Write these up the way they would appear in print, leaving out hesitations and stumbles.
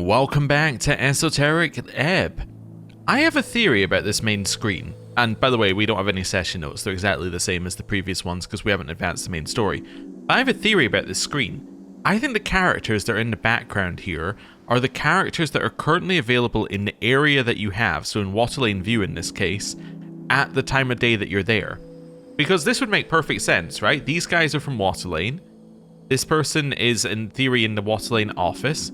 and welcome back to Esoteric Ebb. I have a theory about this main screen, and by the way, we don't have any session notes, they're exactly the same as the previous ones because we haven't advanced the main story. But I have a theory about this screen. I think the characters that are in the background here are the characters that are currently available in the area that you have, so in Waterlane View in this case, at the time of day that you're there. Because this would make perfect sense, right? These guys are from Waterlane. This person is, in theory, in the Waterlane office.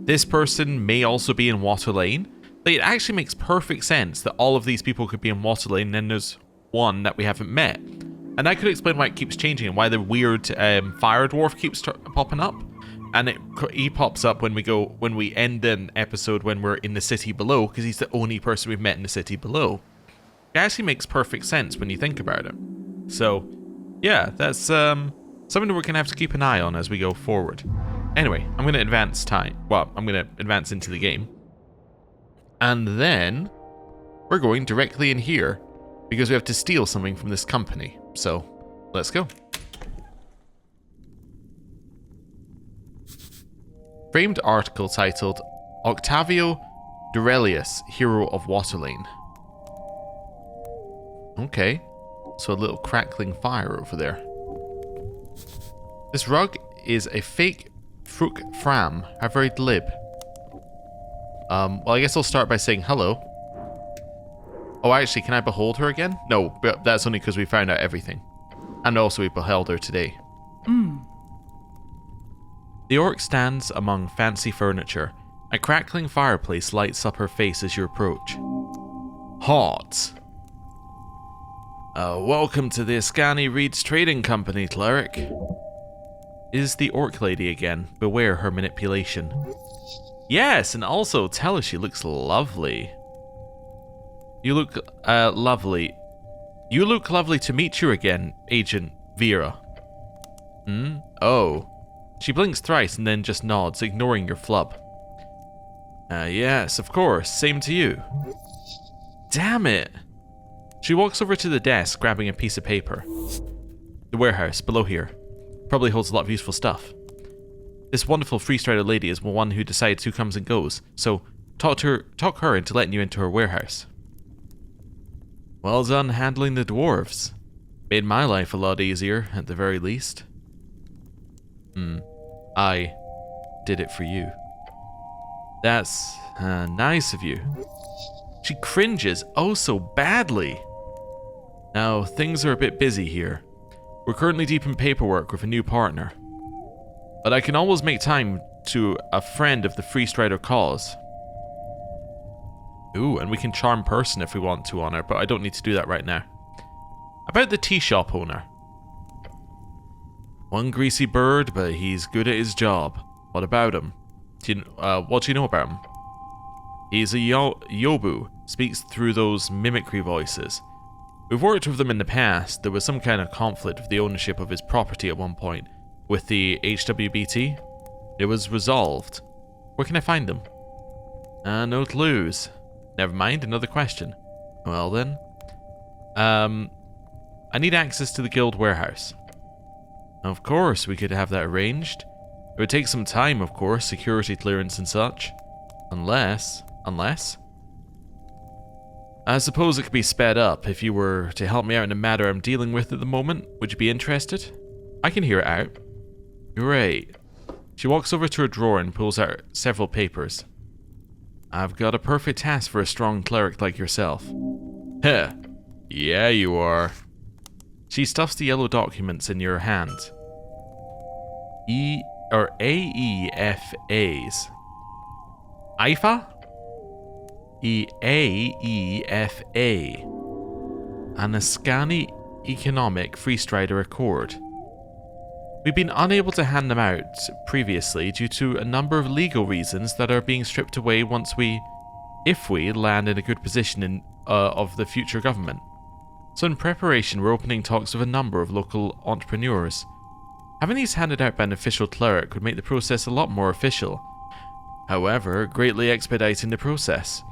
This person may also be in Waterlane. Like, it actually makes perfect sense that all of these people could be in Waterlane, and then there's one that we haven't met. And that could explain why it keeps changing and why the weird fire dwarf keeps popping up. And he pops up when we end an episode when we're in the city below, because he's the only person we've met in the city below. It actually makes perfect sense when you think about it. So, yeah, that's something that we're going to have to keep an eye on as we go forward. Anyway, I'm going to advance I'm going to advance into the game. And then we're going directly in here because we have to steal something from this company. So, let's go. Framed article titled Octavio Durelius, Hero of Waterlane. Okay, so a little crackling fire over there. This rug is a fake Fruk Fram. How very glib. Well, I guess I'll start by saying hello. Oh, actually, can I behold her again? No, but that's only because we found out everything. And also we beheld her today. The orc stands among fancy furniture. A crackling fireplace lights up her face as you approach. Hot. Welcome to the Ascani Reeds Trading Company, Cleric. Is the orc lady again. Beware her manipulation. Yes, and also tell her she looks lovely. You look, lovely. You look lovely to meet you again, Agent Vera. Oh. She blinks thrice and then just nods, ignoring your flub. Yes, of course. Same to you. Damn it. She walks over to the desk, grabbing a piece of paper. The warehouse, below here. Probably holds a lot of useful stuff. This wonderful freestrider lady is one who decides who comes and goes, so talk her into letting you into her warehouse. Well done handling the dwarves. Made my life a lot easier, at the very least. I did it for you. That's nice of you. She cringes oh so badly. Now, things are a bit busy here. We're currently deep in paperwork with a new partner. But I can always make time to a friend of the Free Strider cause. Ooh, and we can charm person if we want to on her, but I don't need to do that right now. About the tea shop owner. One greasy bird, but he's good at his job. What about him? What do you know about him? He's a yobu, speaks through those mimicry voices. We've worked with them in the past. There was some kind of conflict with the ownership of his property at one point. With the HWBT, it was resolved. Where can I find them? No clues. Never mind, another question. Well then. I need access to the guild warehouse. Of course, we could have that arranged. It would take some time, of course, security clearance and such. Unless? I suppose it could be sped up if you were to help me out in a matter I'm dealing with at the moment. Would you be interested? I can hear it out. Great. She walks over to her drawer and pulls out several papers. I've got a perfect task for a strong cleric like yourself. Heh. Yeah, you are. She stuffs the yellow documents in your hand. AEFAs. IFA? AEFA. An Ascani Economic Freestrider Accord. We've been unable to hand them out previously due to a number of legal reasons that are being stripped away if we land in a good position of the future government. So in preparation, we're opening talks with a number of local entrepreneurs. Having these handed out by an official cleric would make the process a lot more official. However, greatly expediting the process.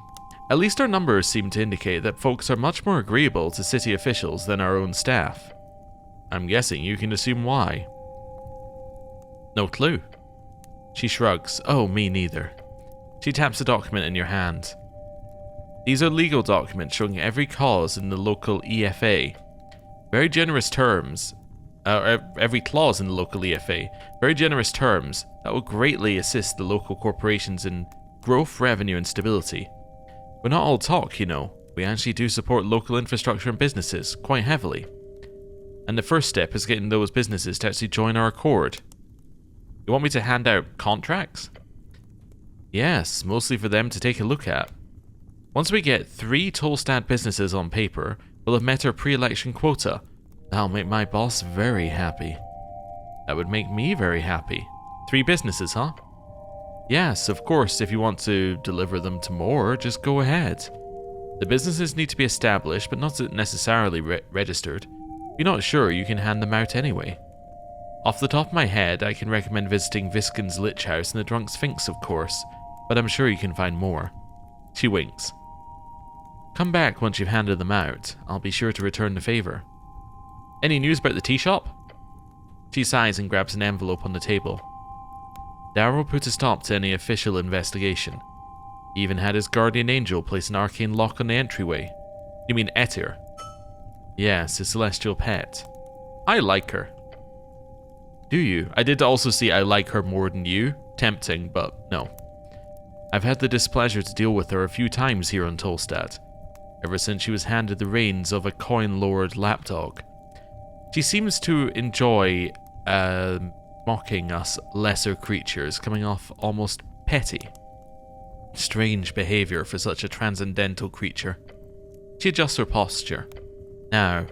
At least our numbers seem to indicate that folks are much more agreeable to city officials than our own staff. I'm guessing you can assume why. No clue. She shrugs. Oh, me neither. She taps a document in your hand. These are legal documents showing every cause in the local EFA. Very generous terms. Every clause in the local EFA. Very generous terms that will greatly assist the local corporations in growth, revenue, and stability. We're not all talk, you know. We actually do support local infrastructure and businesses quite heavily. And the first step is getting those businesses to actually join our accord. You want me to hand out contracts? Yes, mostly for them to take a look at. Once we get 3 Tolstad businesses on paper, we'll have met our pre-election quota. That'll make my boss very happy. That would make me very happy. 3 businesses, huh? Yes, of course, if you want to deliver them to more, just go ahead. The businesses need to be established, but not necessarily registered. If you're not sure, you can hand them out anyway. Off the top of my head, I can recommend visiting Viskin's Lich House and the Drunk Sphinx, of course, but I'm sure you can find more. She winks. Come back once you've handed them out. I'll be sure to return the favor. Any news about the tea shop? She sighs and grabs an envelope on the table. Darrow put a stop to any official investigation. He even had his guardian angel place an arcane lock on the entryway. You mean Etir? Yes, his celestial pet. I like her. Do you? I did also see I like her more than you. Tempting, but no. I've had the displeasure to deal with her a few times here on Tolstad, ever since she was handed the reins of a coin-lord lapdog. She seems to enjoy mocking us lesser creatures, coming off almost petty. Strange behavior for such a transcendental creature. She adjusts her posture. Now,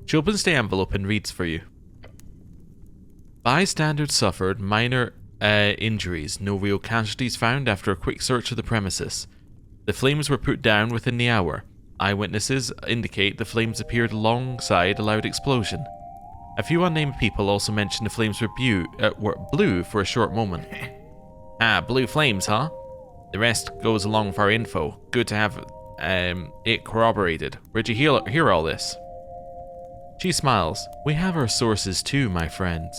she opens the envelope and reads for you. Bystanders suffered minor injuries, no real casualties found after a quick search of the premises. The flames were put down within the hour. Eyewitnesses indicate the flames appeared alongside a loud explosion. A few unnamed people also mentioned the flames were blue for a short moment. Ah, blue flames, huh? The rest goes along with our info. Good to have it corroborated. Where'd you hear all this? She smiles. We have our sources too, my friend.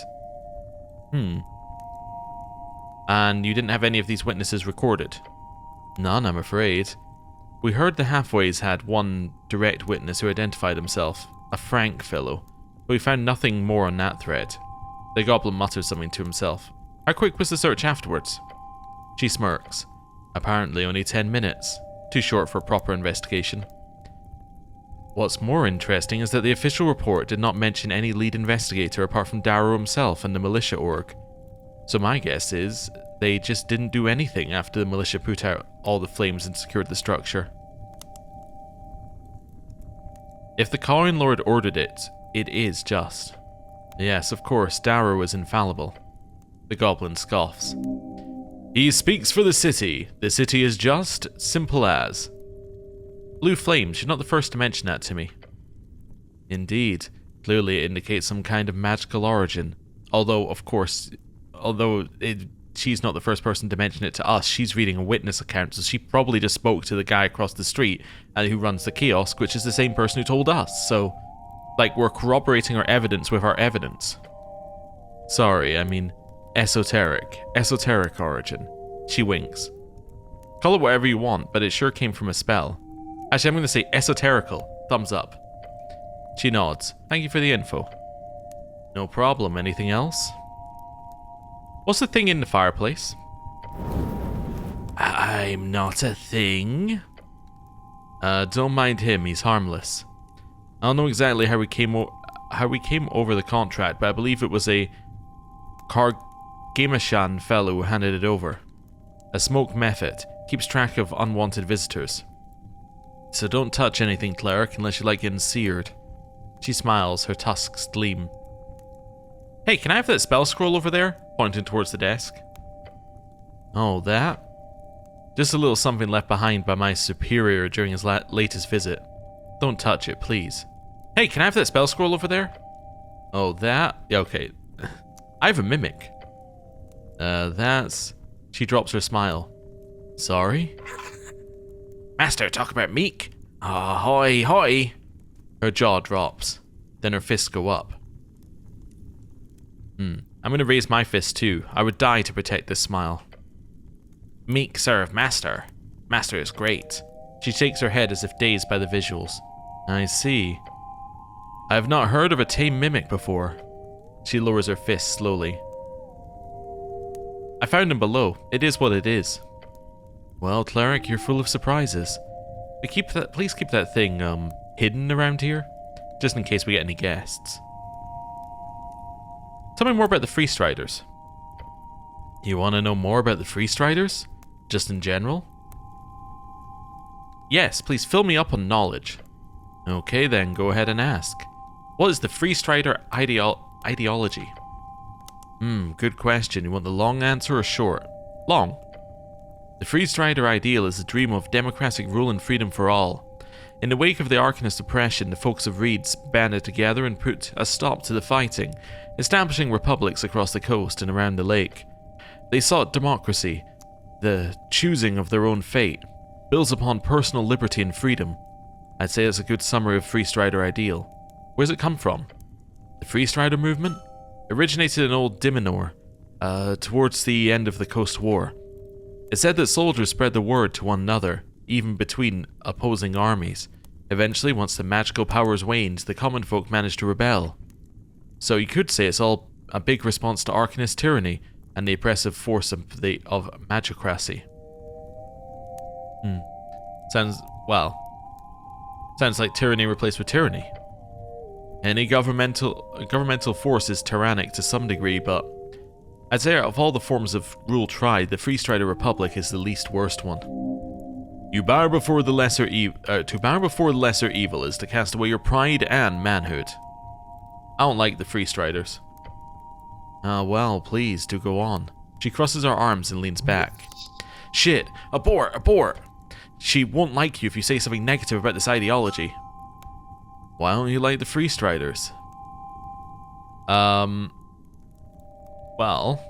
And you didn't have any of these witnesses recorded? None, I'm afraid. We heard the Halfways had one direct witness who identified himself, a frank fellow, but we found nothing more on that thread. The goblin mutters something to himself. How quick was the search afterwards? She smirks. Apparently only 10 minutes. Too short for a proper investigation. What's more interesting is that the official report did not mention any lead investigator apart from Darrow himself and the militia org. So my guess is they just didn't do anything after the militia put out all the flames and secured the structure. If the Coin Lord ordered it, it is just. Yes, of course, Darrow is infallible. The goblin scoffs. He speaks for the city. The city is just, simple as. Blue flames, you're not the first to mention that to me. Indeed, clearly it indicates some kind of magical origin. Although, she's not the first person to mention it to us, she's reading a witness account, so she probably just spoke to the guy across the street who runs the kiosk, which is the same person who told us, so, like, we're corroborating our evidence with our evidence. Sorry, I mean, esoteric origin. She winks. Call it whatever you want, but it sure came from a spell. Actually, I'm going to say esoterical. Thumbs up. She nods. Thank you for the info. No problem. Anything else? What's the thing in the fireplace? I'm not a thing. Don't mind him. He's harmless. I don't know exactly how we came over the contract, but I believe it was a Kargamashan fellow who handed it over. A smoke method. Keeps track of unwanted visitors. So don't touch anything, Cleric, unless you like getting seared. She smiles, her tusks gleam. Hey, can I have that spell scroll over there? Pointing towards the desk. Oh, that? Just a little something left behind by my superior during his latest visit. Don't touch it, please. Hey, can I have that spell scroll over there? Oh, that? Yeah, okay. I have a mimic. That's... She drops her smile. Sorry? Master, talk about meek. Ahoy, hoy. Her jaw drops. Then her fists go up. I'm gonna raise my fist too. I would die to protect this smile. Meek serve master. Master is great. She shakes her head as if dazed by the visuals. I see. I have not heard of a tame mimic before. She lowers her fist slowly. I found him below. It is what it is. Well, Cleric, you're full of surprises. But please keep that thing, hidden around here, just in case we get any guests. Tell me more about the Freestriders. You want to know more about the Freestriders? Just in general? Yes, please fill me up on knowledge. Okay then, go ahead and ask. What is the Freestrider ideology? Good question. You want the long answer or short? Long. The Freestrider ideal is a dream of democratic rule and freedom for all. In the wake of the Arcanist oppression, the folks of Reeds banded together and put a stop to the fighting, establishing republics across the coast and around the lake. They sought democracy, the choosing of their own fate, builds upon personal liberty and freedom. I'd say it's a good summary of Freestrider ideal. Where's it come from? The Freestrider movement? Originated in old Diminor, towards the end of the Coast War. It said that soldiers spread the word to one another, even between opposing armies. Eventually, once the magical powers waned, the common folk managed to rebel. So you could say it's all a big response to Arcanist tyranny and the oppressive force of magicracy. Sounds like tyranny replaced with tyranny. Any governmental force is tyrannic to some degree, but I'd say out of all the forms of rule tried, the Freestrider Republic is the least worst one. You bow before the lesser to bow before the lesser evil is to cast away your pride and manhood. I don't like the Freestriders. Well, please do go on. She crosses her arms and leans back. Shit! Abort! Abort! She won't like you if you say something negative about this ideology. Why don't you like the Freestriders? Well,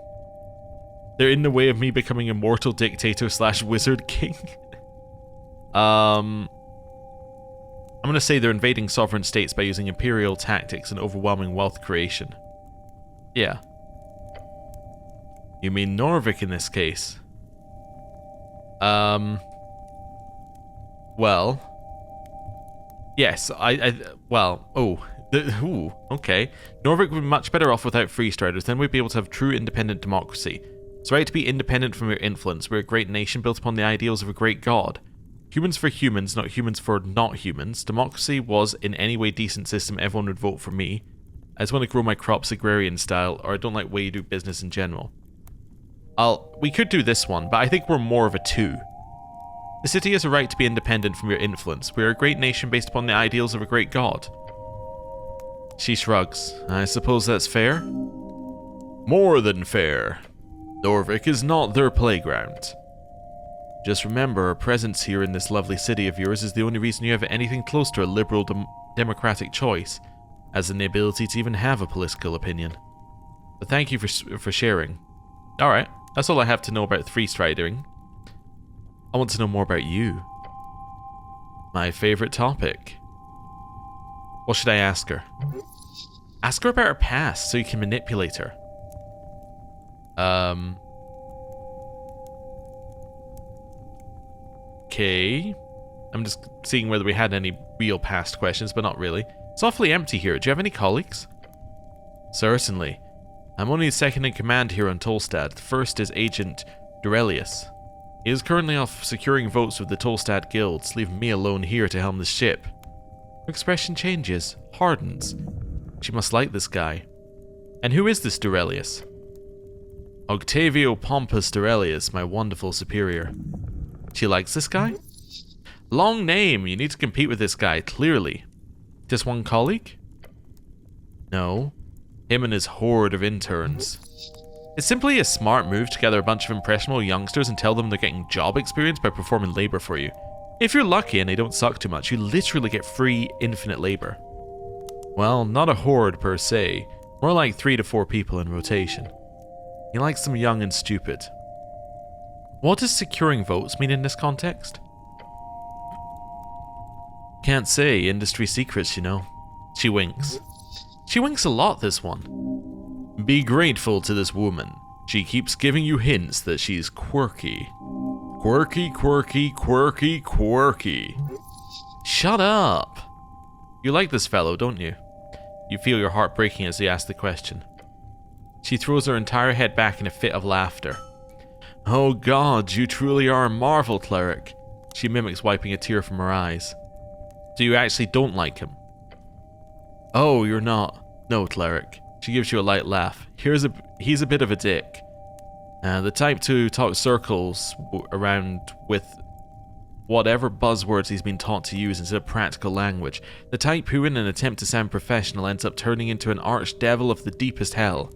they're in the way of me becoming immortal dictator / wizard king. I'm gonna say they're invading sovereign states by using imperial tactics and overwhelming wealth creation. Yeah. You mean Norvik in this case? Well, yes, okay. Norvik would be much better off without Freestriders, then we'd be able to have true independent democracy. It's right to be independent from your influence. We're a great nation built upon the ideals of a great god. Humans for humans, not humans for not humans. Democracy was in any way decent system, everyone would vote for me. I just want to grow my crops agrarian style, or I don't like the way you do business in general. We could do this one, but I think we're more of a 2. The city has a right to be independent from your influence. We are a great nation based upon the ideals of a great god. She shrugs. I suppose that's fair? More than fair. Norvik is not their playground. Just remember, our presence here in this lovely city of yours is the only reason you have anything close to a liberal democratic choice, as in the ability to even have a political opinion. But thank you for sharing. Alright, that's all I have to know about Freestridering. I want to know more about you. My favorite topic. What should I ask her? Ask her about her past so you can manipulate her. Okay. I'm just seeing whether we had any real past questions, but not really. It's awfully empty here. Do you have any colleagues? Certainly. I'm only the second in command here on Tolstad. The first is Agent Durelius. He is currently off securing votes with the Tolstad guilds, leaving me alone here to helm the ship. Her expression changes, hardens. She must like this guy. And who is this Durelius? Octavio Pompus Durelius, my wonderful superior. She likes this guy? Long name, you need to compete with this guy, clearly. Just one colleague? No. Him and his horde of interns. It's simply a smart move to gather a bunch of impressionable youngsters and tell them they're getting job experience by performing labor for you. If you're lucky and they don't suck too much, you literally get free, infinite labor. Well, not a horde per se, more like 3 to 4 people in rotation. He likes them young and stupid. What does securing votes mean in this context? Can't say, industry secrets, you know. She winks. She winks a lot, this one. Be grateful to this woman. She keeps giving you hints that she's quirky. Quirky, quirky, quirky, quirky. Shut up. You like this fellow, don't you? You feel your heart breaking as you ask the question. She throws her entire head back in a fit of laughter. Oh God, you truly are a marvel, Cleric. She mimics wiping a tear from her eyes. So you actually don't like him? Oh, you're not. No, Cleric. She gives you a light laugh. He's a bit of a dick. The type to talk circles around with whatever buzzwords he's been taught to use instead of practical language. The type who, in an attempt to sound professional, ends up turning into an archdevil of the deepest hell.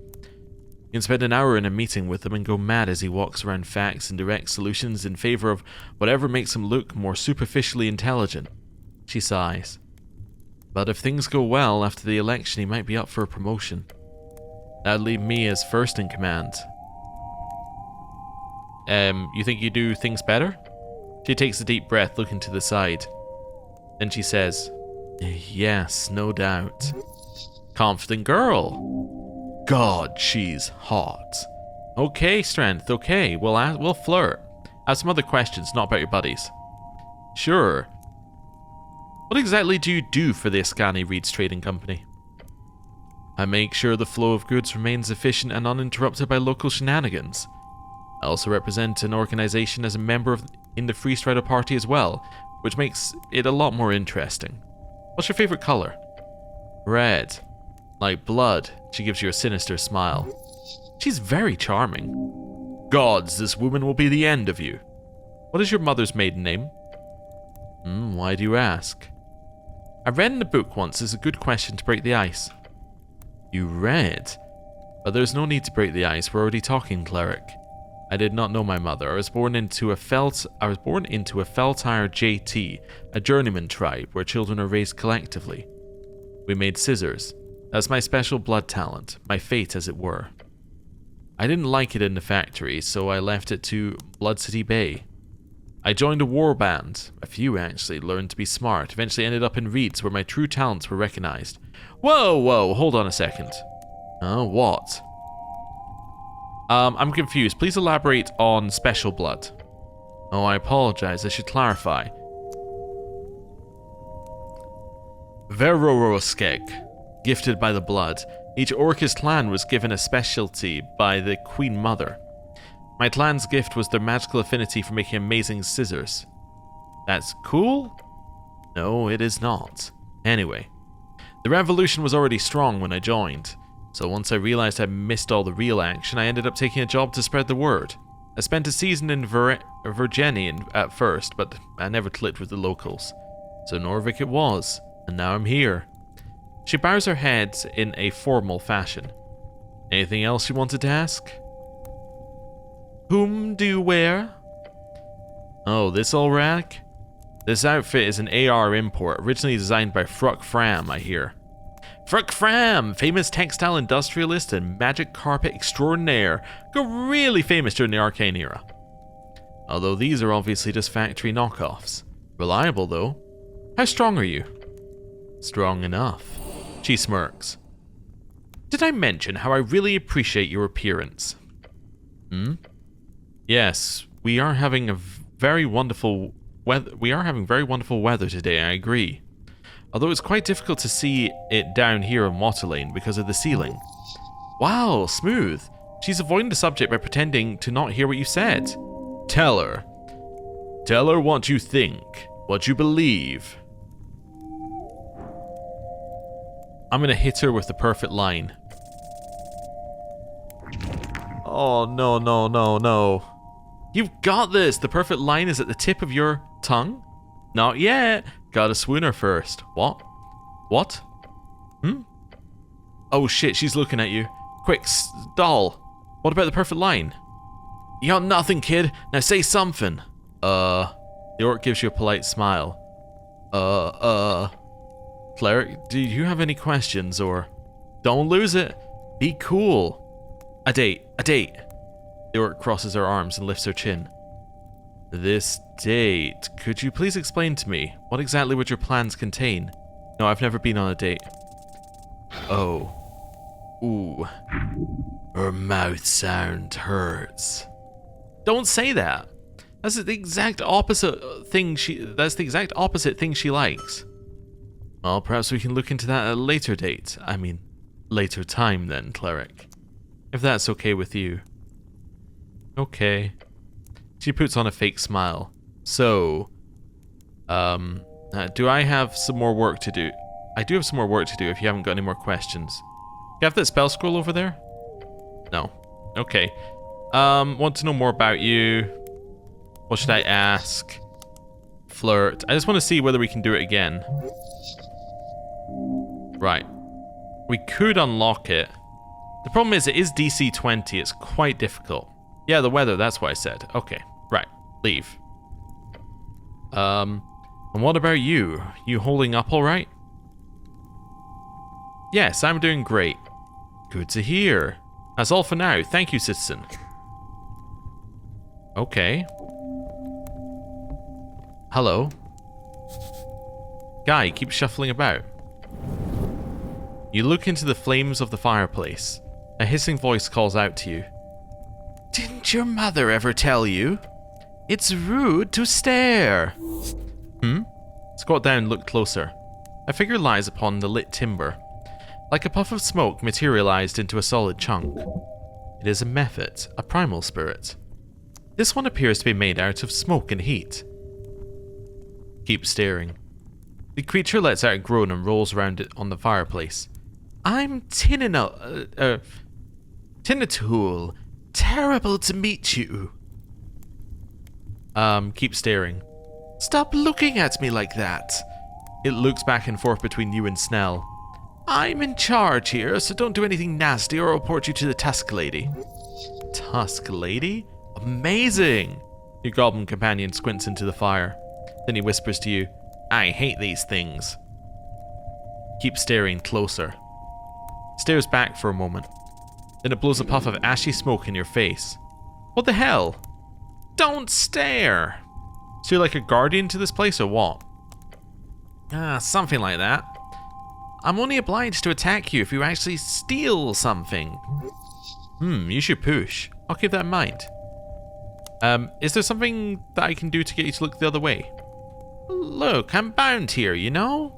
You can spend an hour in a meeting with him and go mad as he walks around facts and direct solutions in favor of whatever makes him look more superficially intelligent. She sighs. But if things go well, after the election he might be up for a promotion. That'd leave me as first in command. You think you do things better? She takes a deep breath, looking to the side. Then she says, yes, no doubt. Confident girl. God, she's hot. Okay, Strength, okay, we'll flirt. I have some other questions, not about your buddies. Sure. What exactly do you do for the Ascani Reeds Trading Company? I make sure the flow of goods remains efficient and uninterrupted by local shenanigans. I also represent an organization as a member in the Free Strider Party as well, which makes it a lot more interesting. What's your favorite color? Red. Like blood. She gives you a sinister smile. She's very charming. Gods, this woman will be the end of you. What is your mother's maiden name? Why do you ask? I read in a book once it's a good question to break the ice. You read? But there's no need to break the ice, we're already talking, Cleric. I did not know my mother. I was born into a Feltire JT, a journeyman tribe where children are raised collectively. We made scissors. That's my special blood talent, my fate as it were. I didn't like it in the factory, so I left it to Blood City Bay. I joined a war band. A few actually learned to be smart, eventually ended up in Reeds where my true talents were recognized. Whoa, hold on a second. What? I'm confused. Please elaborate on special blood. Oh, I apologize. I should clarify. Veroroskeg, gifted by the blood. Each Orcus clan was given a specialty by the Queen Mother. My clan's gift was their magical affinity for making amazing scissors. That's cool? No, it is not. Anyway, the revolution was already strong when I joined, so once I realized I missed all the real action, I ended up taking a job to spread the word. I spent a season in Virginia at first, but I never clicked with the locals. So Norvik it was, and now I'm here. She bows her head in a formal fashion. Anything else you wanted to ask? Whom do you wear? Oh, this old rag? This outfit is an AR import, originally designed by Fruck Fram, I hear. Fruck Fram, famous textile industrialist and magic carpet extraordinaire, got really famous during the Arcane era. Although these are obviously just factory knockoffs. Reliable though. How strong are you? Strong enough. She smirks. Did I mention how I really appreciate your appearance? Yes, we are having very wonderful weather today, I agree. Although it's quite difficult to see it down here in Waterlane because of the ceiling. Wow, smooth. She's avoiding the subject by pretending to not hear what you said. Tell her. Tell her what you think, what you believe. I'm gonna hit her with the perfect line. Oh, no. You've got this! The perfect line is at the tip of your tongue? Not yet. Gotta swoon her first. What? What? Oh shit, she's looking at you. Quick, stall. What about the perfect line? You got nothing, kid. Now say something. The orc gives you a polite smile. Cleric, do you have any questions, or... Don't lose it. Be cool. A date. The orc crosses her arms and lifts her chin. This date. Could you please explain to me, what exactly would your plans contain? No, I've never been on a date. Oh. Ooh. Her mouth sound hurts. Don't say that. That's the exact opposite thing that's the exact opposite thing she likes. Well, perhaps we can look into that at a later date. I mean, later time then, Cleric. If that's okay with you. Okay. She puts on a fake smile. So, do I have some more work to do? I do have some more work to do if you haven't got any more questions. You have that spell scroll over there? No. Okay. Want to know more about you. What should I ask? Flirt. I just want to see whether we can do it again. Right. We could unlock it. The problem is it is DC 20. It's quite difficult. Yeah, the weather. That's what I said. Okay. Right. Leave. And what about you? You holding up all right? Yes, I'm doing great. Good to hear. That's all for now. Thank you, citizen. Okay. Hello. Guy keeps shuffling about. You look into the flames of the fireplace. A hissing voice calls out to you. Didn't your mother ever tell you? It's rude to stare. Squat down and look closer. A figure lies upon the lit timber. Like a puff of smoke materialized into a solid chunk. It is a mephit, a primal spirit. This one appears to be made out of smoke and heat. Keep staring. The creature lets out a groan and rolls around it on the fireplace. I'm Tinnatul. Terrible to meet you. Keep staring. Stop looking at me like that. It looks back and forth between you and Snell. I'm in charge here, so don't do anything nasty or I'll report you to the Tusk Lady. Tusk Lady? Amazing! Your goblin companion squints into the fire. Then he whispers to you, I hate these things. Keep staring closer. Stares back for a moment. Then it blows a puff of ashy smoke in your face. What the hell? Don't stare! So you're like a guardian to this place or what? Something like that. I'm only obliged to attack you if you actually steal something. You should push. I'll keep that in mind. Is there something that I can do to get you to look the other way? Look, I'm bound here, you know?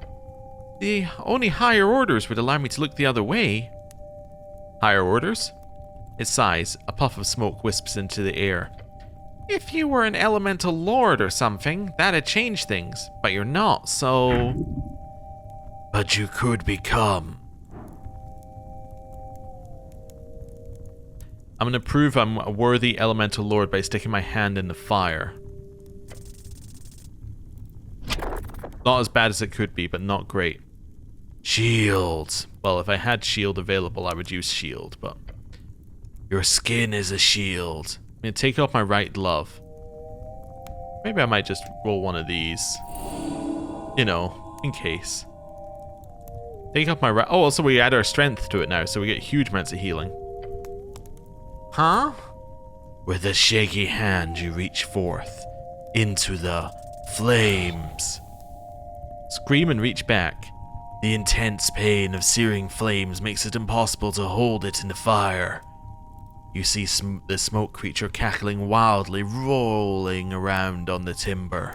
The only higher orders would allow me to look the other way. Higher orders? It sighs. A puff of smoke wisps into the air. If you were an elemental lord or something, that'd change things. But you're not, so... But you could become. I'm gonna prove I'm a worthy elemental lord by sticking my hand in the fire. Not as bad as it could be, but not great. Shield. Well, if I had shield available, I would use shield, but... Your skin is a shield. I'm gonna take off my right glove. Maybe I might just roll one of these. You know, in case. Take off my right... Oh, also we add our strength to it now, so we get huge amounts of healing. Huh? With a shaky hand, you reach forth into the flames. Scream and reach back. The intense pain of searing flames makes it impossible to hold it in the fire. You see the smoke creature cackling wildly, rolling around on the timber.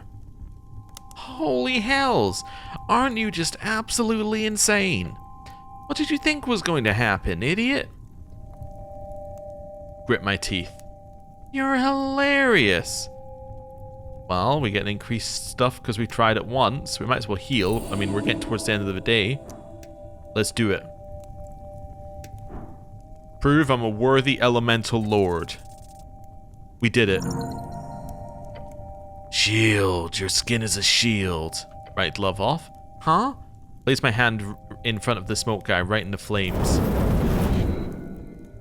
Holy hells! Aren't you just absolutely insane? What did you think was going to happen, idiot? Grit my teeth. You're hilarious! Well, we get increased stuff because we tried it once. We might as well heal. I mean, we're getting towards the end of the day. Let's do it. Prove I'm a worthy elemental lord. We did it. Shield. Your skin is a shield. Right, glove off. Huh? Place my hand in front of the smoke guy, right in the flames.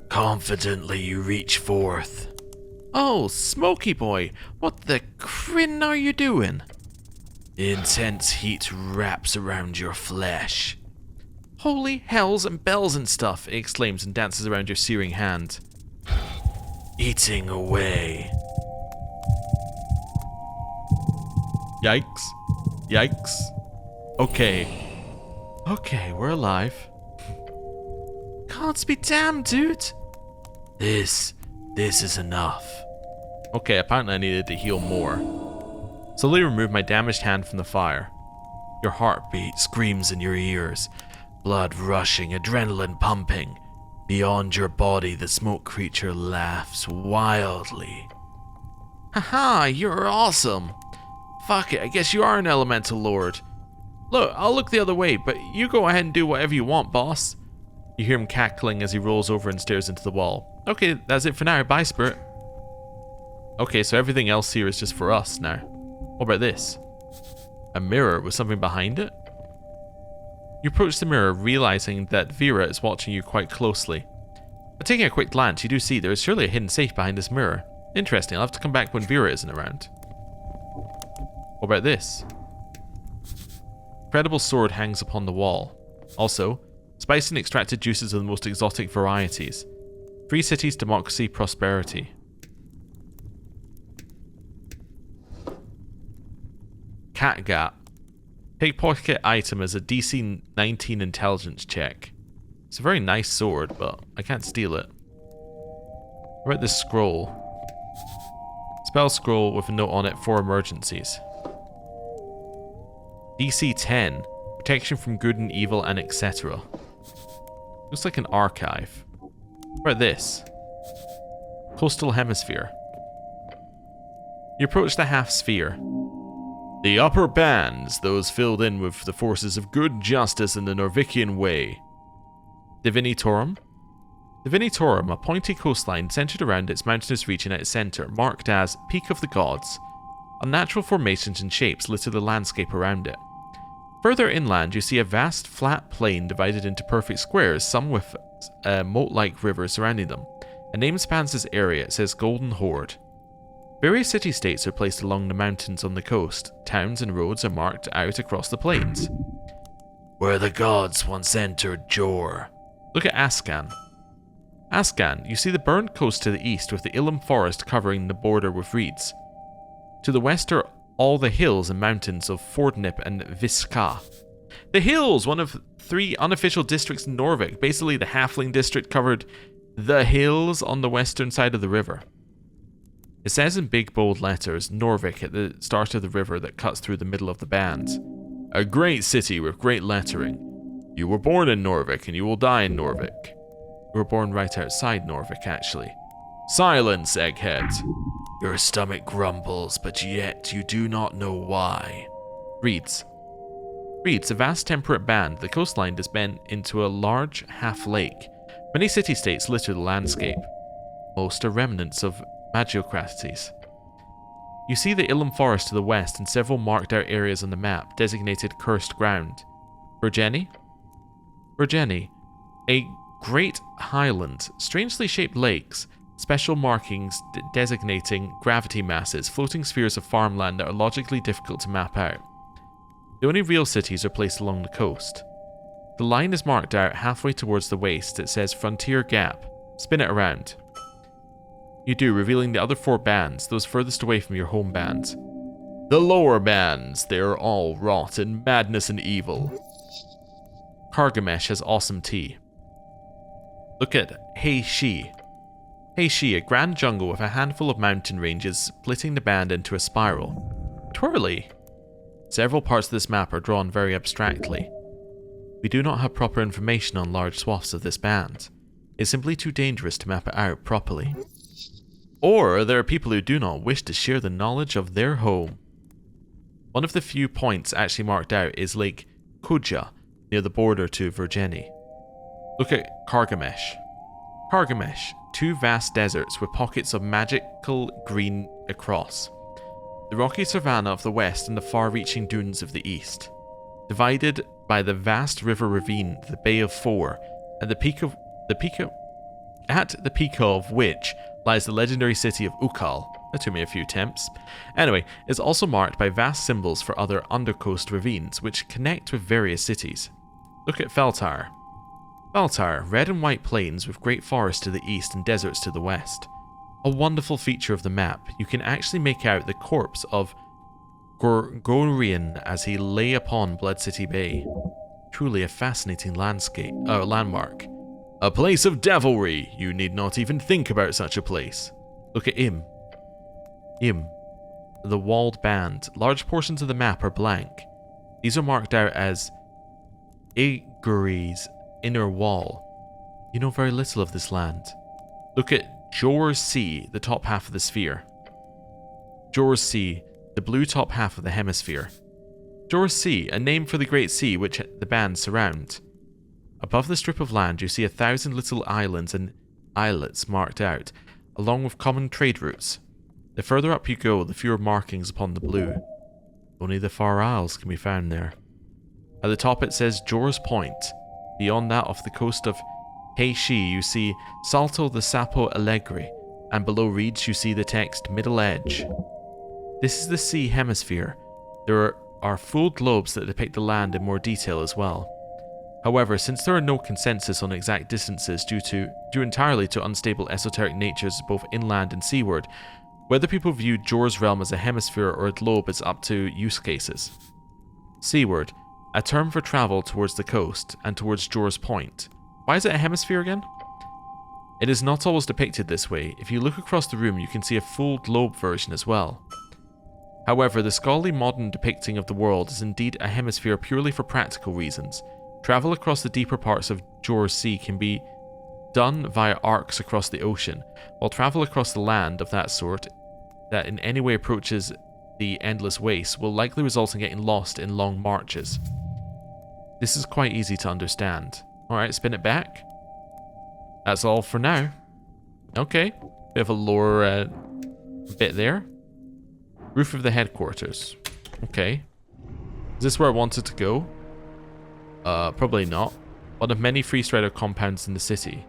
Confidently, you reach forth. Oh, Smoky Boy, what the crin are you doing? Intense heat wraps around your flesh. Holy hells and bells and stuff, it exclaims and dances around your searing hand. Eating away. Yikes. Yikes. Okay. Okay, we're alive. Can't be damned, dude. This is enough. Okay, apparently I needed to heal more. Slowly remove my damaged hand from the fire. Your heartbeat screams in your ears. Blood rushing, adrenaline pumping. Beyond your body, the smoke creature laughs wildly. Haha, you're awesome. Fuck it, I guess you are an elemental lord. Look, I'll look the other way, but you go ahead and do whatever you want, boss. You hear him cackling as he rolls over and stares into the wall. Okay, that's it for now. Bye, spirit. Okay, so everything else here is just for us now. What about this? A mirror with something behind it? You approach the mirror, realizing that Vera is watching you quite closely. But taking a quick glance, you do see there is surely a hidden safe behind this mirror. Interesting, I'll have to come back when Vera isn't around. What about this? Incredible sword hangs upon the wall. Also, spiced and extracted juices of the most exotic varieties. Free cities, democracy, prosperity. Catgap. Pickpocket item as a DC 19 intelligence check. It's a very nice sword, but I can't steal it. What about this scroll? Spell scroll with a note on it for emergencies. DC 10. Protection from good and evil and etc. Looks like an archive. What about this? Coastal hemisphere. You approach the half sphere. The upper bands, those filled in with the forces of good justice in the Norvikian way. Divinitorum? Divinitorum, a pointy coastline centered around its mountainous region at its center, marked as Peak of the Gods. Unnatural formations and shapes litter the landscape around it. Further inland, you see a vast flat plain divided into perfect squares, some with a moat-like river surrounding them. A name spans this area. It says Golden Horde. Various city-states are placed along the mountains on the coast. Towns and roads are marked out across the plains. Where the gods once entered Jor. Look at Ascan. Ascan, you see the burnt coast to the east with the Ilum forest covering the border with reeds. To the west are all the hills and mountains of Fordnip and Viska. The hills, one of 3 unofficial districts in Norvik. Basically, the Halfling district covered the hills on the western side of the river. It says in big bold letters, Norvik at the start of the river that cuts through the middle of the bands. A great city with great lettering. You were born in Norvik and you will die in Norvik. You were born right outside Norvik, actually. Silence, egghead. Your stomach grumbles, but yet you do not know why. Reeds. Reeds, a vast temperate band, the coastline is bent into a large half-lake. Many city-states litter the landscape. Most are remnants of magiocracies. You see the Ilum forest to the west and several marked out areas on the map, designated cursed ground. Virgeni? Virgeni, a great highland, strangely shaped lakes, special markings designating gravity masses, floating spheres of farmland that are logically difficult to map out. The only real cities are placed along the coast. The line is marked out halfway towards the waist. It says Frontier Gap. Spin it around. You do, revealing the other 4 bands, those furthest away from your home bands. The lower bands, they are all wrought in madness and evil. Kargamesh has awesome tea. Look at Heishi. Heishi, a grand jungle with a handful of mountain ranges splitting the band into a spiral. Twirly. Several parts of this map are drawn very abstractly. We do not have proper information on large swaths of this band. It's simply too dangerous to map it out properly. Or there are people who do not wish to share the knowledge of their home. One of the few points actually marked out is Lake Kuja, near the border to Virgeni. Look at Kargamesh. Kargamesh, 2 vast deserts with pockets of magical green across. The rocky savanna of the west and the far-reaching dunes of the east. Divided by the vast river ravine, the Bay of Four, at the peak of which lies the legendary city of Ukal. That took me a few attempts. Anyway, it's also marked by vast symbols for other undercoast ravines, which connect with various cities. Look at Feltar. Feltar, red and white plains with great forests to the east and deserts to the west. A wonderful feature of the map, you can actually make out the corpse of Gorgorian as he lay upon Blood City Bay. Truly a fascinating landmark. A place of devilry. You need not even think about such a place. Look at him. Im. The walled band. Large portions of the map are blank. These are marked out as Iguri's inner wall. You know very little of this land. Look at Jor's Sea, the top half of the sphere. Jor's Sea, the blue top half of the hemisphere. Jor's Sea, a name for the great sea which the bands surround. Above the strip of land you see 1,000 little islands and islets marked out, along with common trade routes. The further up you go, the fewer markings upon the blue. Only the Far Isles can be found there. At the top it says Jor's Point. Beyond that, off the coast of Heishi, you see Salto the Sapo Allegri, and below reeds you see the text Middle Edge. This is the sea hemisphere. There are full globes that depict the land in more detail as well. However, since there are no consensus on exact distances due entirely to unstable esoteric natures both inland and seaward, whether people view Jor's realm as a hemisphere or a globe is up to use cases. Seaward, a term for travel towards the coast and towards Jor's Point. Why is it a hemisphere again? It is not always depicted this way. If you look across the room, you can see a full globe version as well. However, the scholarly modern depicting of the world is indeed a hemisphere purely for practical reasons. Travel across the deeper parts of Jor's Sea can be done via arcs across the ocean, while travel across the land of that sort that in any way approaches the endless waste will likely result in getting lost in long marches. This is quite easy to understand. Alright, spin it back. That's all for now. Okay, bit of a lore bit there. Roof of the headquarters. Okay. Is this where I wanted to go? Probably not. One of many Free Strider compounds in the city.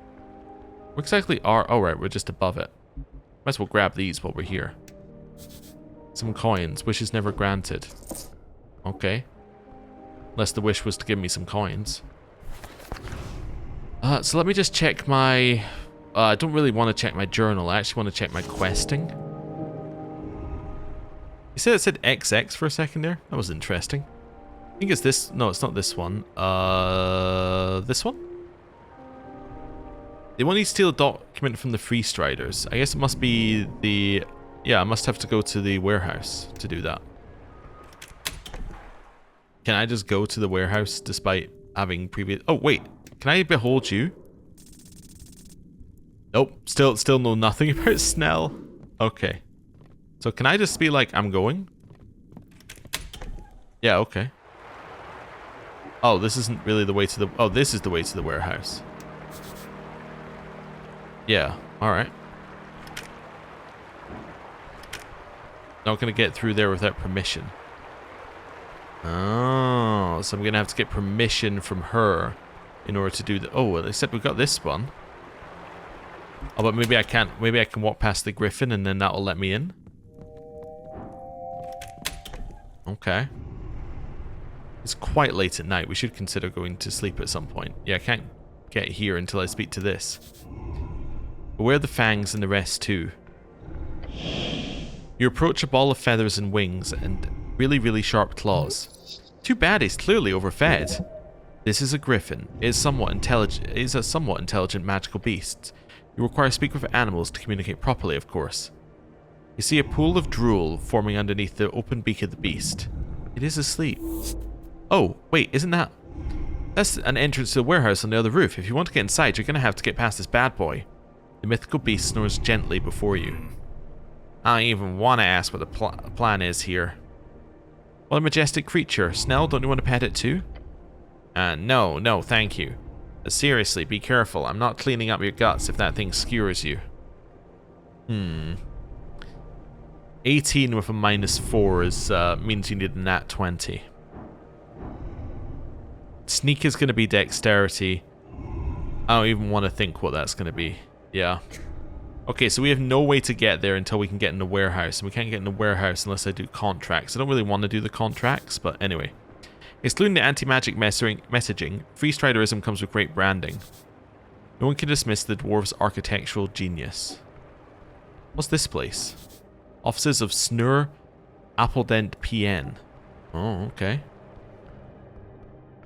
Where exactly are... Oh right, we're just above it. Might as well grab these while we're here. Some coins. Wishes never granted. Okay. Unless the wish was to give me some coins. So let me just check my... I don't really want to check my journal. I actually want to check my questing. You said it said XX for a second there? That was interesting. I think it's this... No, it's not this one. This one? They want you to steal a document from the Free Striders. I guess it must be the... Yeah, I must have to go to the warehouse to do that. Can I just go to the warehouse despite having previous... Oh, wait. Can I behold you? Nope. Still know nothing about Snell. Okay. So can I just be like, I'm going? Yeah, okay. Oh, this isn't really the way to the... Oh, this is the way to the warehouse. Yeah, alright. Not gonna get through there without permission. Oh, so I'm gonna have to get permission from her in order to do the... Oh, well, they said we got this one. Oh, but maybe I can't... Maybe I can walk past the griffin and then that'll let me in. Okay. It's quite late at night. We should consider going to sleep at some point. Yeah, I can't get here until I speak to this. But where are the fangs and the rest too? You approach a ball of feathers and wings and really, really sharp claws. Too bad he's clearly overfed. This is a griffin. It is a somewhat intelligent magical beast. You require to speak with animals to communicate properly, of course. You see a pool of drool forming underneath the open beak of the beast. It is asleep. Oh, wait, isn't that... That's an entrance to the warehouse on the other roof. If you want to get inside, you're going to have to get past this bad boy. The mythical beast snores gently before you. I don't even want to ask what the plan is here. What a majestic creature. Snell, don't you want to pet it too? No, thank you. Seriously, be careful. I'm not cleaning up your guts if that thing skewers you. 18 with a -4 is means you need a nat 20. Sneak is going to be dexterity. I don't even want to think what that's going to be. Yeah. Okay, so we have no way to get there until we can get in the warehouse. And we can't get in the warehouse unless I do contracts. I don't really want to do the contracts, but anyway. Excluding the anti-magic messaging, Free Striderism comes with great branding. No one can dismiss the dwarves' architectural genius. What's this place? Offices of Snur Appledent PN. Oh, okay.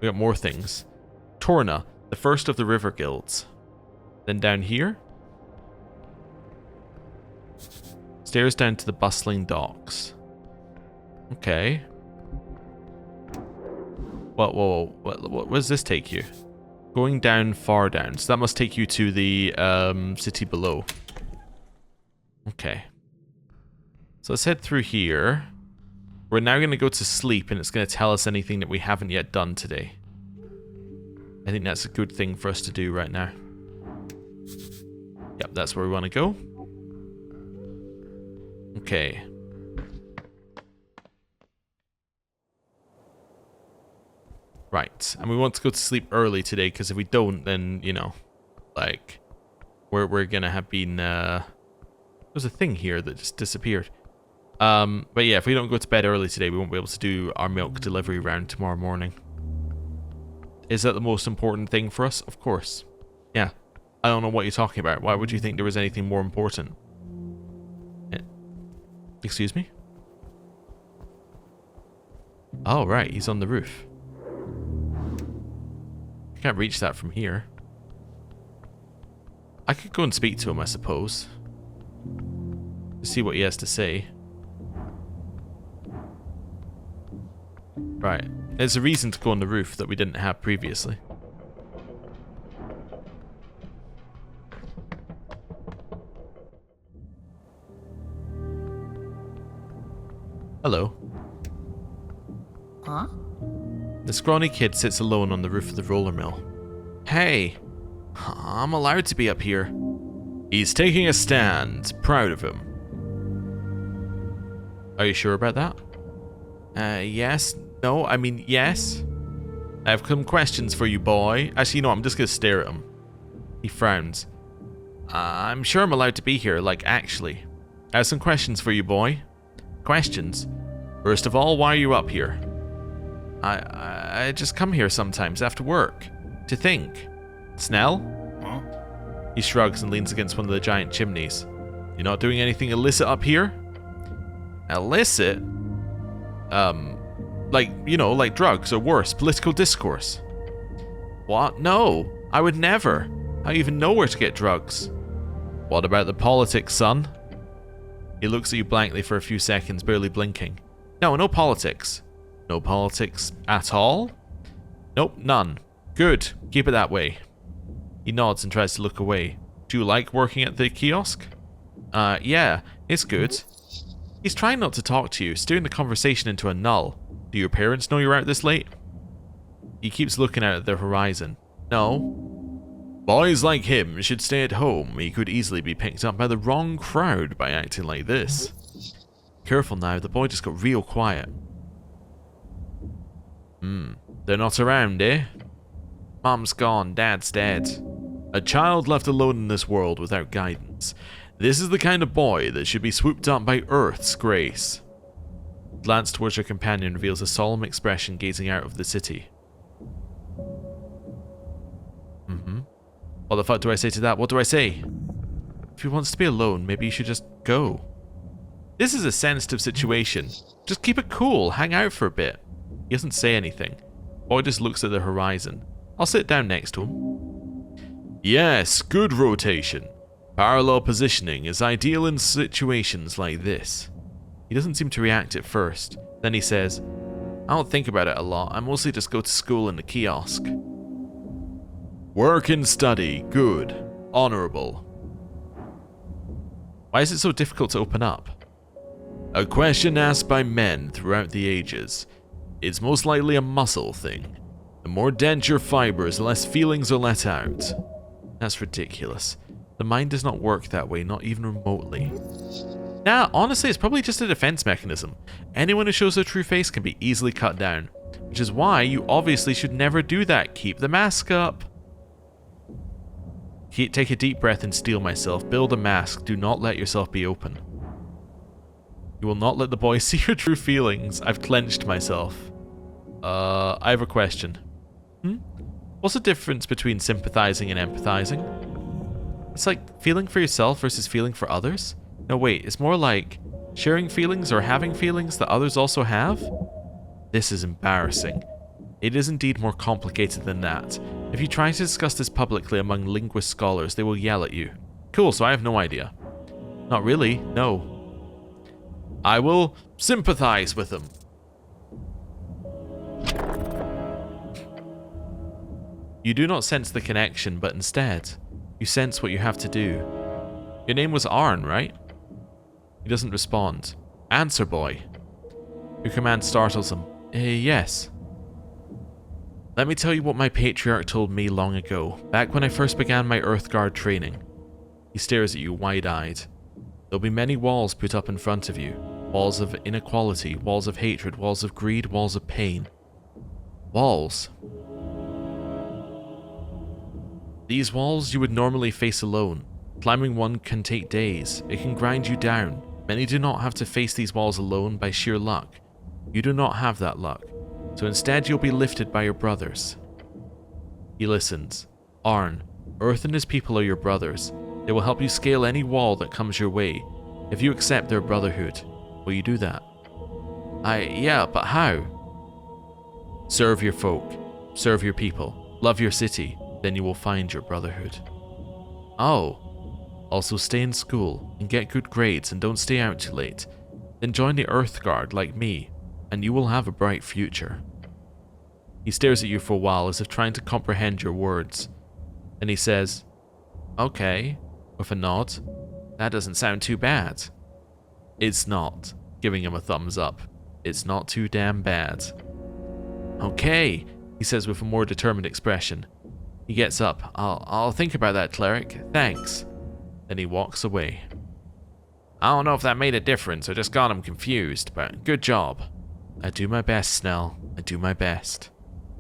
We got more things. Torna, the first of the river guilds. Then down here. Stairs down to the bustling docks. Okay. What does this take you? Going down, far down. So that must take you to the city below. Okay. So let's head through here. We're now going to go to sleep, and it's going to tell us anything that we haven't yet done today. I think that's a good thing for us to do right now. Yep, that's where we want to go. Okay. Right, and we want to go to sleep early today, because if we don't, then, you know, like, we're gonna have been, there's a thing here that just disappeared. But yeah, if we don't go to bed early today, we won't be able to do our milk delivery round tomorrow morning. Is that the most important thing for us? Of course. Yeah. I don't know what you're talking about. Why would you think there was anything more important? Excuse me? Oh, right, he's on the roof. Can't reach that from here. I could go and speak to him, I suppose. To see what he has to say. Right. There's a reason to go on the roof that we didn't have previously. Hello. Huh? The scrawny kid sits alone on the roof of the roller mill. Hey, I'm allowed to be up here. He's taking a stand. Proud of him. Are you sure about that? Yes. No, I mean, yes. I have some questions for you, boy. Actually, no, I'm just gonna stare at him. He frowns. I'm sure I'm allowed to be here, like, actually. I have some questions for you, boy. Questions. First of all, why are you up here? I just come here sometimes after work. To think. Snell? Huh? He shrugs and leans against one of the giant chimneys. You're not doing anything illicit up here? Illicit? Like, you know, like drugs or worse, political discourse. What? No, I would never. I even know where to get drugs. What about the politics, son? He looks at you blankly for a few seconds, barely blinking. No politics. No politics at all? Nope, none. Good, keep it that way. He nods and tries to look away. Do you like working at the kiosk? Yeah, it's good. He's trying not to talk to you, steering the conversation into a null. Do your parents know you're out this late? He keeps looking out at the horizon. No. Boys like him should stay at home. He could easily be picked up by the wrong crowd by acting like this. Careful now, the boy just got real quiet. They're not around, eh? Mom's gone, Dad's dead. A child left alone in this world without guidance. This is the kind of boy that should be swooped up by Earth's grace. Glance towards her companion reveals a solemn expression gazing out of the city. What the fuck do I say to that? What do I say? If he wants to be alone, maybe you should just go. This is a sensitive situation. Just keep it cool, hang out for a bit. He doesn't say anything. Boy just looks at the horizon. I'll sit down next to him. Yes, good rotation. Parallel positioning is ideal in situations like this. He doesn't seem to react at first. Then he says, I don't think about it a lot. I mostly just go to school in the kiosk. Work and study. Good. Honorable. Why is it so difficult to open up? A question asked by men throughout the ages. It's most likely a muscle thing. The more dense your fibers, the less feelings are let out. That's ridiculous. The mind does not work that way, not even remotely. Nah, honestly, it's probably just a defense mechanism. Anyone who shows their true face can be easily cut down. Which is why you obviously should never do that. Keep the mask up. Take a deep breath and steel myself. Build a mask. Do not let yourself be open. You will not let the boy see your true feelings. I've clenched myself. I have a question. What's the difference between sympathizing and empathizing? It's like feeling for yourself versus feeling for others? No, wait, it's more like sharing feelings or having feelings that others also have? This is embarrassing. It is indeed more complicated than that. If you try to discuss this publicly among linguist scholars, they will yell at you. Cool, so I have no idea. Not really, no. I will sympathize with them. You do not sense the connection, but instead, you sense what you have to do. Your name was Arn, right? He doesn't respond. Answer, boy. Your command startles him. Yes. Let me tell you what my patriarch told me long ago, back when I first began my Earthguard training. He stares at you wide-eyed. There'll be many walls put up in front of you. Walls of inequality, walls of hatred, walls of greed, walls of pain. Walls. These walls you would normally face alone. Climbing one can take days. It can grind you down. Many do not have to face these walls alone by sheer luck. You do not have that luck. So instead you'll be lifted by your brothers. He listens. Arn, Earth and his people are your brothers. They will help you scale any wall that comes your way. If you accept their brotherhood, will you do that? Yeah, but how? Serve your folk. Serve your people. Love your city. Then you will find your brotherhood. Oh. Also stay in school and get good grades and don't stay out too late. Then join the Earthguard like me, and you will have a bright future. He stares at you for a while as if trying to comprehend your words. Then he says, okay, with a nod. That doesn't sound too bad. It's not, giving him a thumbs up. It's not too damn bad. Okay, he says with a more determined expression. He gets up. I'll think about that, Cleric. Thanks. Then he walks away. I don't know if that made a difference or just got him confused, but good job. I do my best, Snell. I do my best.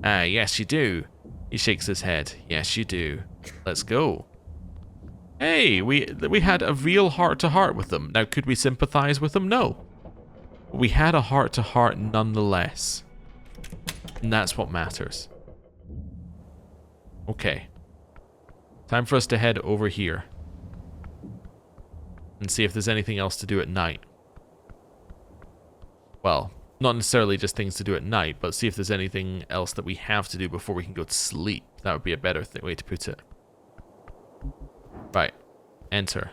Yes you do. He shakes his head. Yes you do. Let's go. Hey, we had a real heart-to-heart with them. Now, could we sympathize with them? No. We had a heart-to-heart nonetheless. And that's what matters. Okay. Time for us to head over here. And see if there's anything else to do at night. Well, not necessarily just things to do at night, but see if there's anything else that we have to do before we can go to sleep. That would be a better way to put it. Right. Enter.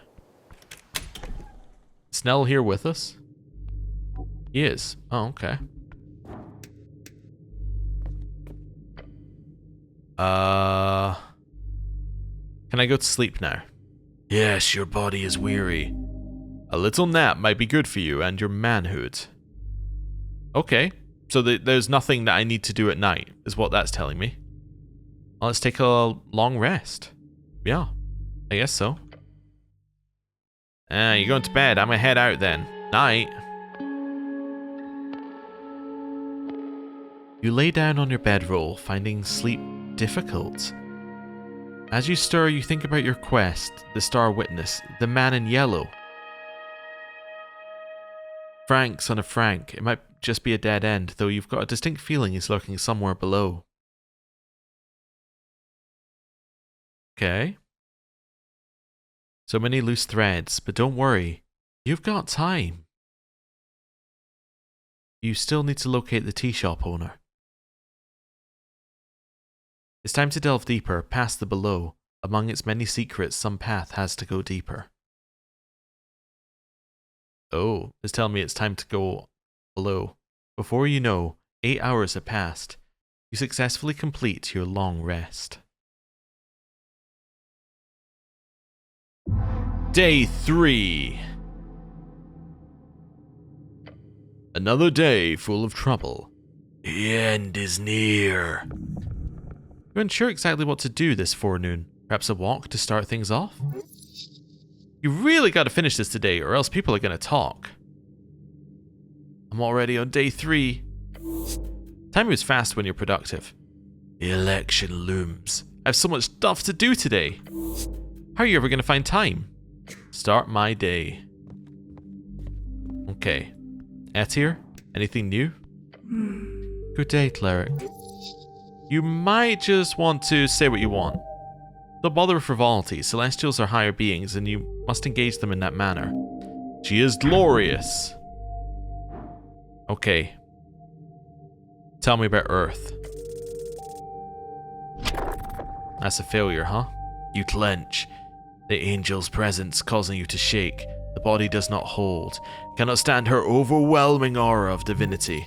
Snell here with us? He is. Oh, okay. Can I go to sleep now? Yes, your body is weary. A little nap might be good for you and your manhood. Okay, so there's nothing that I need to do at night, is what that's telling me. Well, let's take a long rest. Yeah, I guess so. You're going to bed. I'm gonna head out then. Night. You lay down on your bedroll, finding sleep difficult. As you stir, you think about your quest, the Star Witness, the man in yellow. Frank, son of Frank, it might just be a dead end, though you've got a distinct feeling he's lurking somewhere below. Okay. So many loose threads, but don't worry, you've got time. You still need to locate the tea shop owner. It's time to delve deeper, past the below. Among its many secrets, some path has to go deeper. Oh, it's telling me it's time to go below. Before you know, 8 hours have passed. You successfully complete your long rest. Day 3. Another day full of trouble. The end is near. You're unsure exactly what to do this forenoon. Perhaps a walk to start things off? You really gotta finish this today, or else people are gonna talk. I'm already on day 3. Time moves fast when you're productive. The election looms. I have so much stuff to do today. How are you ever gonna find time? Start my day. Okay. Etir, anything new? Good day, Cleric. You might just want to say what you want. Don't bother with frivolity. Celestials are higher beings, and you must engage them in that manner. She is glorious. Okay. Tell me about Earth. That's a failure, huh? You clench. The angel's presence causing you to shake. The body does not hold. Cannot stand her overwhelming aura of divinity.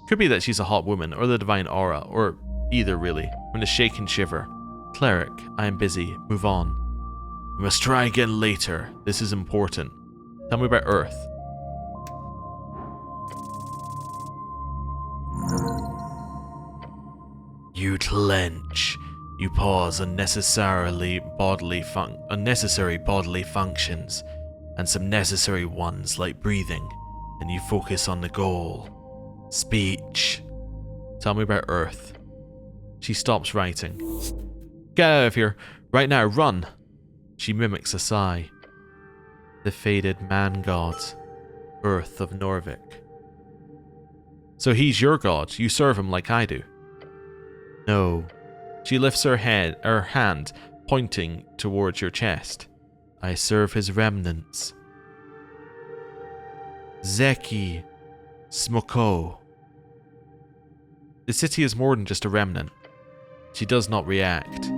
Could be that she's a hot woman, or the divine aura, or either really. I'm in a shake and shiver. Cleric, I am busy. Move on. We must try again later. This is important. Tell me about Earth. You clench. You pause unnecessary bodily functions, and some necessary ones like breathing, and you focus on the goal. Speech. Tell me about Earth. She stops writing. Get out of here. Right now, run. She mimics a sigh. The faded man-god. Earth of Norvik. So he's your god. You serve him like I do. No. She lifts her hand, pointing towards your chest. I serve his remnants. Zeki Smoko. The city is more than just a remnant. She does not react.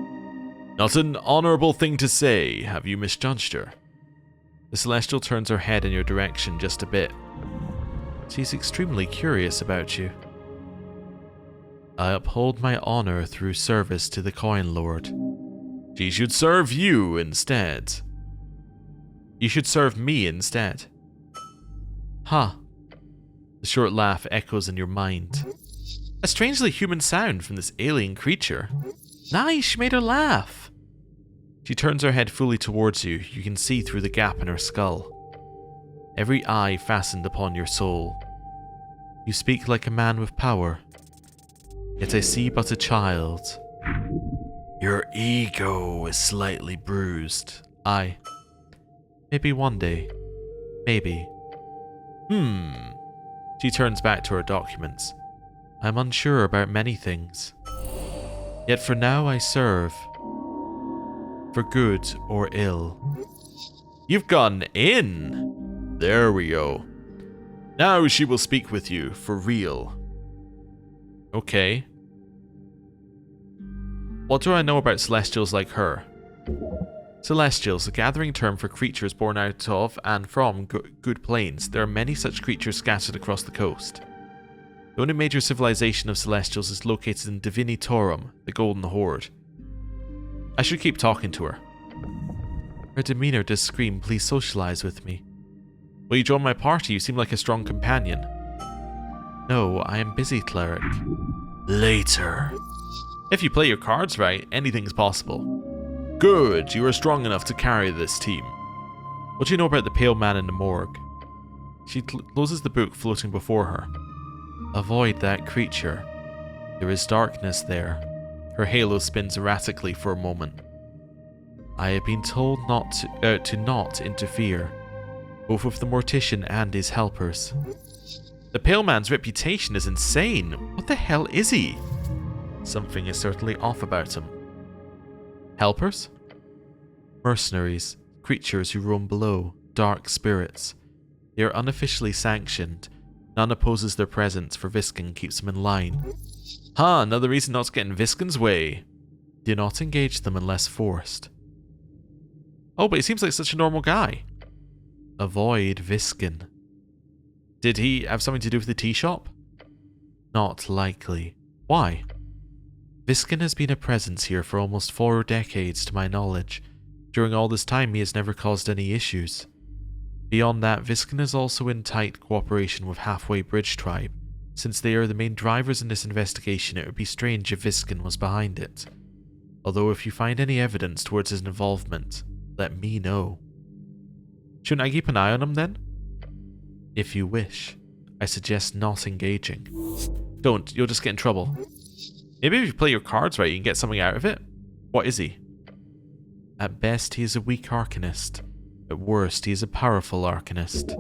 Not an honorable thing to say. Have you misjudged her? The Celestial turns her head in your direction just a bit. She's extremely curious about you. I uphold my honor through service to the Coin Lord. She should serve you instead. You should serve me instead. Huh. The short laugh echoes in your mind. A strangely human sound from this alien creature. Nice, she made her laugh. She turns her head fully towards you. You can see through the gap in her skull. Every eye fastened upon your soul. You speak like a man with power. Yet I see but a child. Your ego is slightly bruised. Maybe one day. Maybe. She turns back to her documents. I'm unsure about many things. Yet for now I serve. For good or ill. You've gone in. There we go. Now she will speak with you, for real. Okay. What do I know about Celestials like her? Celestials, a gathering term for creatures born out of and from good planes. There are many such creatures scattered across the coast. The only major civilization of Celestials is located in Divinitorum, the Golden Horde. I should keep talking to her. Her demeanor does scream, please socialize with me. Will you join my party? You seem like a strong companion. No, I am busy, Cleric. Later. If you play your cards right, anything's possible. Good, you are strong enough to carry this team. What do you know about the pale man in the morgue? She closes the book floating before her. Avoid that creature. There is darkness there. Her halo spins erratically for a moment. I have been told not to interfere, both with the mortician and his helpers. The pale man's reputation is insane. What the hell is he? Something is certainly off about him. Helpers? Mercenaries, creatures who roam below, dark spirits. They are unofficially sanctioned. None opposes their presence, for Visken keeps them in line. Another reason not to get in Visken's way. Do not engage them unless forced. Oh, but he seems like such a normal guy. Avoid Visken. Did he have something to do with the tea shop? Not likely. Why? Visken has been a presence here for almost 4 decades to my knowledge. During all this time he has never caused any issues. Beyond that, Visken is also in tight cooperation with Halfway Bridge Tribe. Since they are the main drivers in this investigation, it would be strange if Visken was behind it. Although if you find any evidence towards his involvement, let me know. Shouldn't I keep an eye on him then? If you wish. I suggest not engaging. Don't, you'll just get in trouble. Maybe if you play your cards right, you can get something out of it? What is he? At best, he is a weak Arcanist. At worst, he is a powerful Arcanist.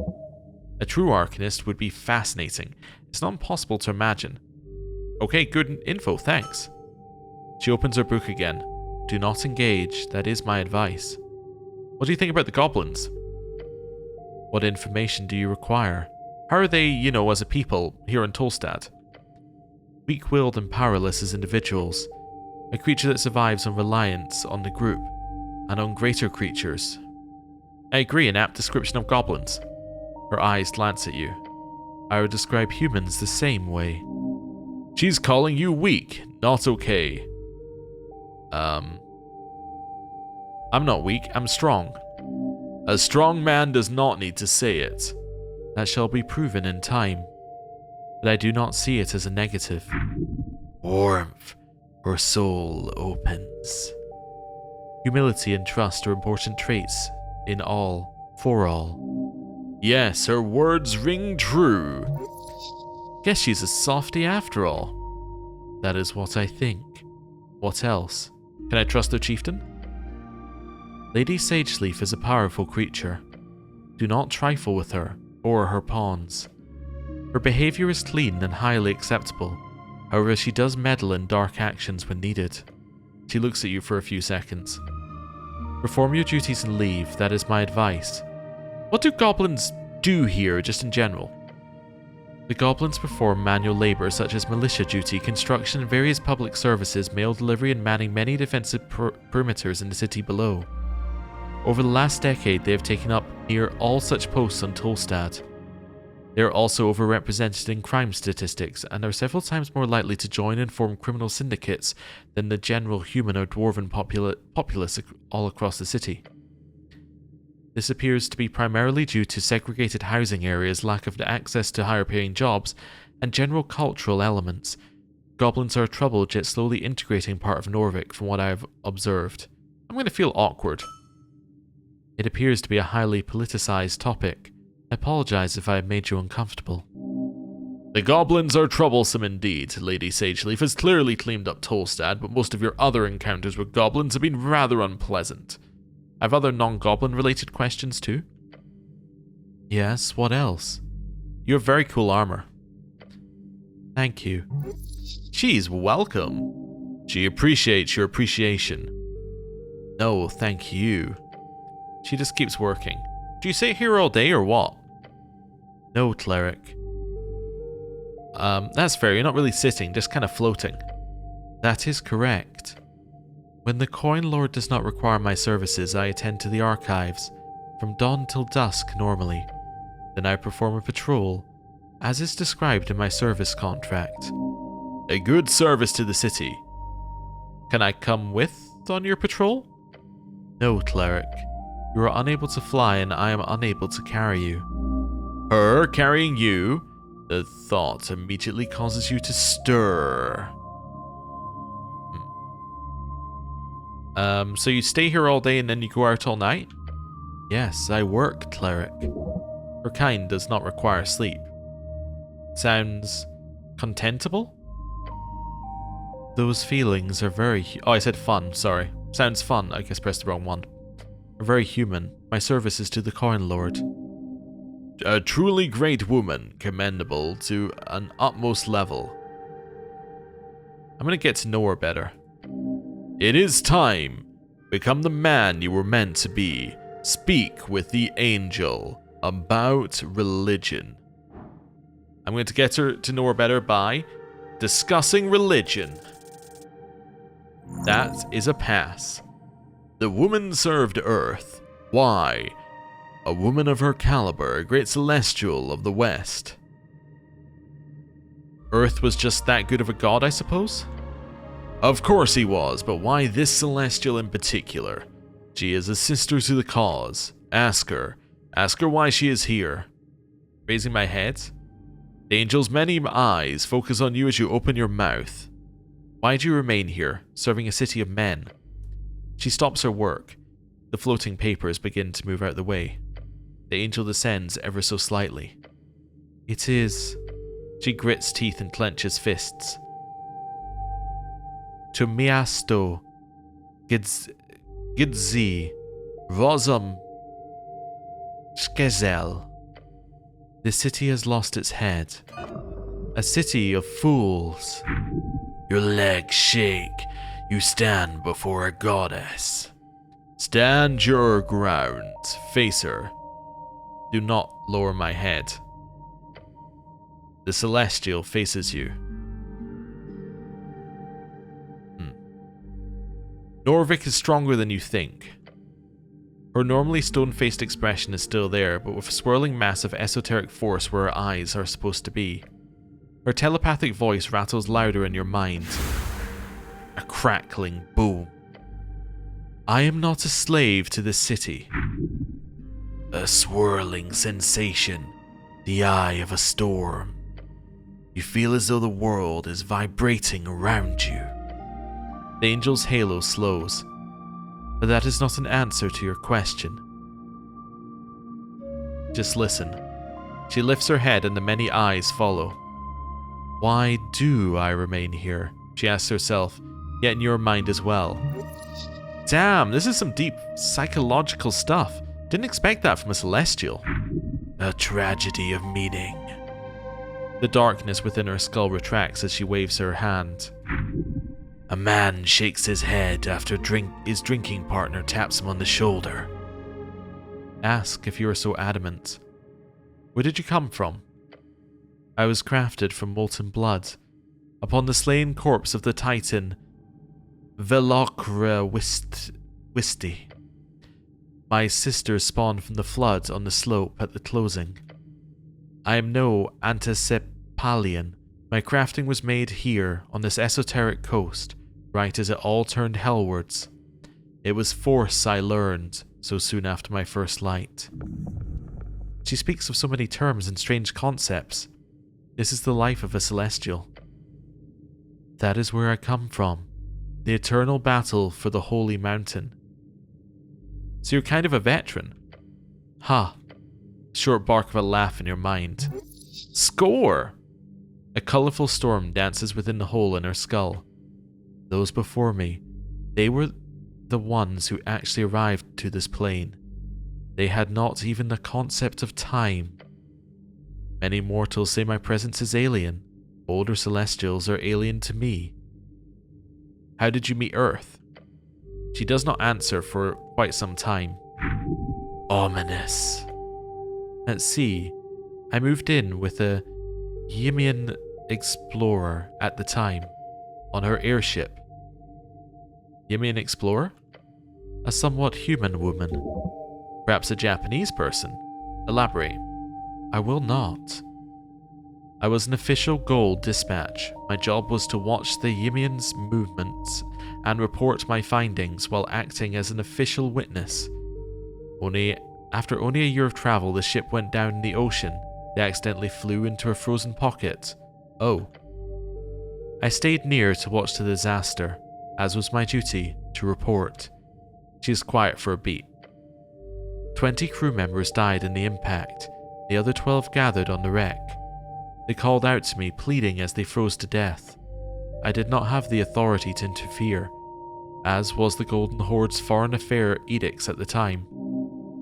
A true Arcanist would be fascinating. It's not impossible to imagine. Okay, good info, thanks. She opens her book again. Do not engage, that is my advice. What do you think about the goblins? What information do you require? How are they, as a people, here in Tolstad? Weak-willed and powerless as individuals. A creature that survives on reliance on the group, and on greater creatures. I agree, an apt description of goblins. Her eyes glance at you. I would describe humans the same way. She's calling you weak, not okay. I'm not weak, I'm strong. A strong man does not need to say it. That shall be proven in time. But I do not see it as a negative. Warmth. Her soul opens. Humility and trust are important traits in all, for all. Yes, her words ring true. Guess she's a softie after all. That is what I think. What else? Can I trust the chieftain? Lady Sageleaf is a powerful creature. Do not trifle with her or her pawns. Her behavior is clean and highly acceptable. However, she does meddle in dark actions when needed. She looks at you for a few seconds. Perform your duties and leave, that is my advice. What do goblins do here, just in general? The goblins perform manual labor such as militia duty, construction, and various public services, mail delivery, and manning many defensive perimeters in the city below. Over the last decade, they have taken up near all such posts on Tolstad. They are also overrepresented in crime statistics and are several times more likely to join and form criminal syndicates than the general human or dwarven populace all across the city. This appears to be primarily due to segregated housing areas, lack of access to higher paying jobs, and general cultural elements. Goblins are troubled yet slowly integrating part of Norvik from what I have observed. I'm going to feel awkward. It appears to be a highly politicized topic. I apologize if I have made you uncomfortable. The goblins are troublesome indeed. Lady Sageleaf has clearly cleaned up Tolstad, but most of your other encounters with goblins have been rather unpleasant. I have other non-goblin related questions too. Yes, what else? You have very cool armor. Thank you. She's welcome. She appreciates your appreciation. No, thank you. She just keeps working. Do you sit here all day or what? No, Cleric. That's fair, you're not really sitting, just kind of floating. That is correct. When the Coin Lord does not require my services, I attend to the archives, from dawn till dusk normally. Then I perform a patrol, as is described in my service contract. A good service to the city. Can I come with on your patrol? No, Cleric. You are unable to fly and I am unable to carry you. Her carrying you? The thought immediately causes you to stir. So you stay here all day and then you go out all night? Yes, I work, Cleric. Her kind does not require sleep. Sounds contentable? Those feelings are very... Oh, I said fun, sorry. Sounds fun, I guess pressed the wrong one. Are very human. My service is to the Coin Lord. A truly great woman, commendable to an utmost level. I'm gonna get to know her better. It is time. Become the man you were meant to be. Speak with the angel about religion. I'm going to get her to know her better by discussing religion. That is a pass. The woman served Earth. Why? A woman of her caliber, a great celestial of the West. Earth was just that good of a god, I suppose? Of course he was, but why this celestial in particular? She is a sister to the cause. Ask her. Ask her why she is here. Raising my head. The angel's many eyes focus on you as you open your mouth. Why do you remain here, serving a city of men? She stops her work. The floating papers begin to move out the way. The angel descends ever so slightly. It is... She grits teeth and clenches fists. To miasto, gidzi, rozum, skezel. The city has lost its head. A city of fools. Your legs shake. You stand before a goddess. Stand your ground. Face her. Do not lower my head. The celestial faces you. Norvik is stronger than you think. Her normally stone-faced expression is still there, but with a swirling mass of esoteric force where her eyes are supposed to be. Her telepathic voice rattles louder in your mind. A crackling boom. I am not a slave to this city. A swirling sensation, the eye of a storm. You feel as though the world is vibrating around you. The angel's halo slows, but that is not an answer to your question. Just listen. She lifts her head and the many eyes follow. Why do I remain here? She asks herself, yet in your mind as well. Damn, this is some deep psychological stuff. Didn't expect that from a celestial. A tragedy of meaning. The darkness within her skull retracts as she waves her hand. A man shakes his head after his drinking partner taps him on the shoulder. Ask if you are so adamant. Where did you come from? I was crafted from molten blood. Upon the slain corpse of the Titan Velocra Wisti. My sister spawned from the flood on the slope at the closing. I am no Antisepalian. My crafting was made here on this esoteric coast, right as it all turned hellwards. It was force I learned so soon after my first light. She speaks of so many terms and strange concepts. This is the life of a celestial. That is where I come from. The eternal battle for the holy mountain. So you're kind of a veteran. Ha. Short bark of a laugh in your mind. Score! A colourful storm dances within the hole in her skull. Those before me, they were the ones who actually arrived to this plane. They had not even the concept of time. Many mortals say my presence is alien. Older celestials are alien to me. How did you meet Earth? She does not answer for quite some time. Ominous. At sea, I moved in with a Yimian explorer at the time, on her airship. Yimian explorer? A somewhat human woman. Perhaps a Japanese person. Elaborate. I will not. I was an official gold dispatch. My job was to watch the Yimian's movements and report my findings while acting as an official witness. After only a year of travel, the ship went down in the ocean. They accidentally flew into a frozen pocket. Oh. I stayed near to watch the disaster, as was my duty to report. She is quiet for a beat. 20 crew members died in the impact. The other 12 gathered on the wreck. They called out to me, pleading as they froze to death. I did not have the authority to interfere, as was the Golden Horde's foreign affair edicts at the time.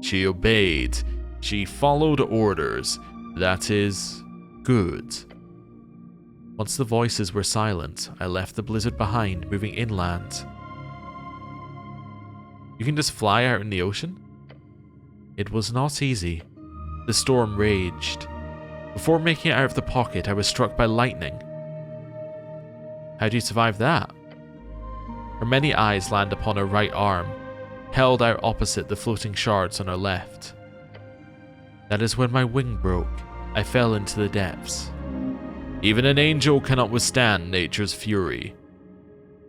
She obeyed. She followed orders. That is good. Once the voices were silent, I left the blizzard behind, moving inland. You can just fly out in the ocean? It was not easy. The storm raged. Before making it out of the pocket, I was struck by lightning. How do you survive that? Her many eyes land upon her right arm, held out opposite the floating shards on her left. That is when my wing broke. I fell into the depths. Even an angel cannot withstand nature's fury.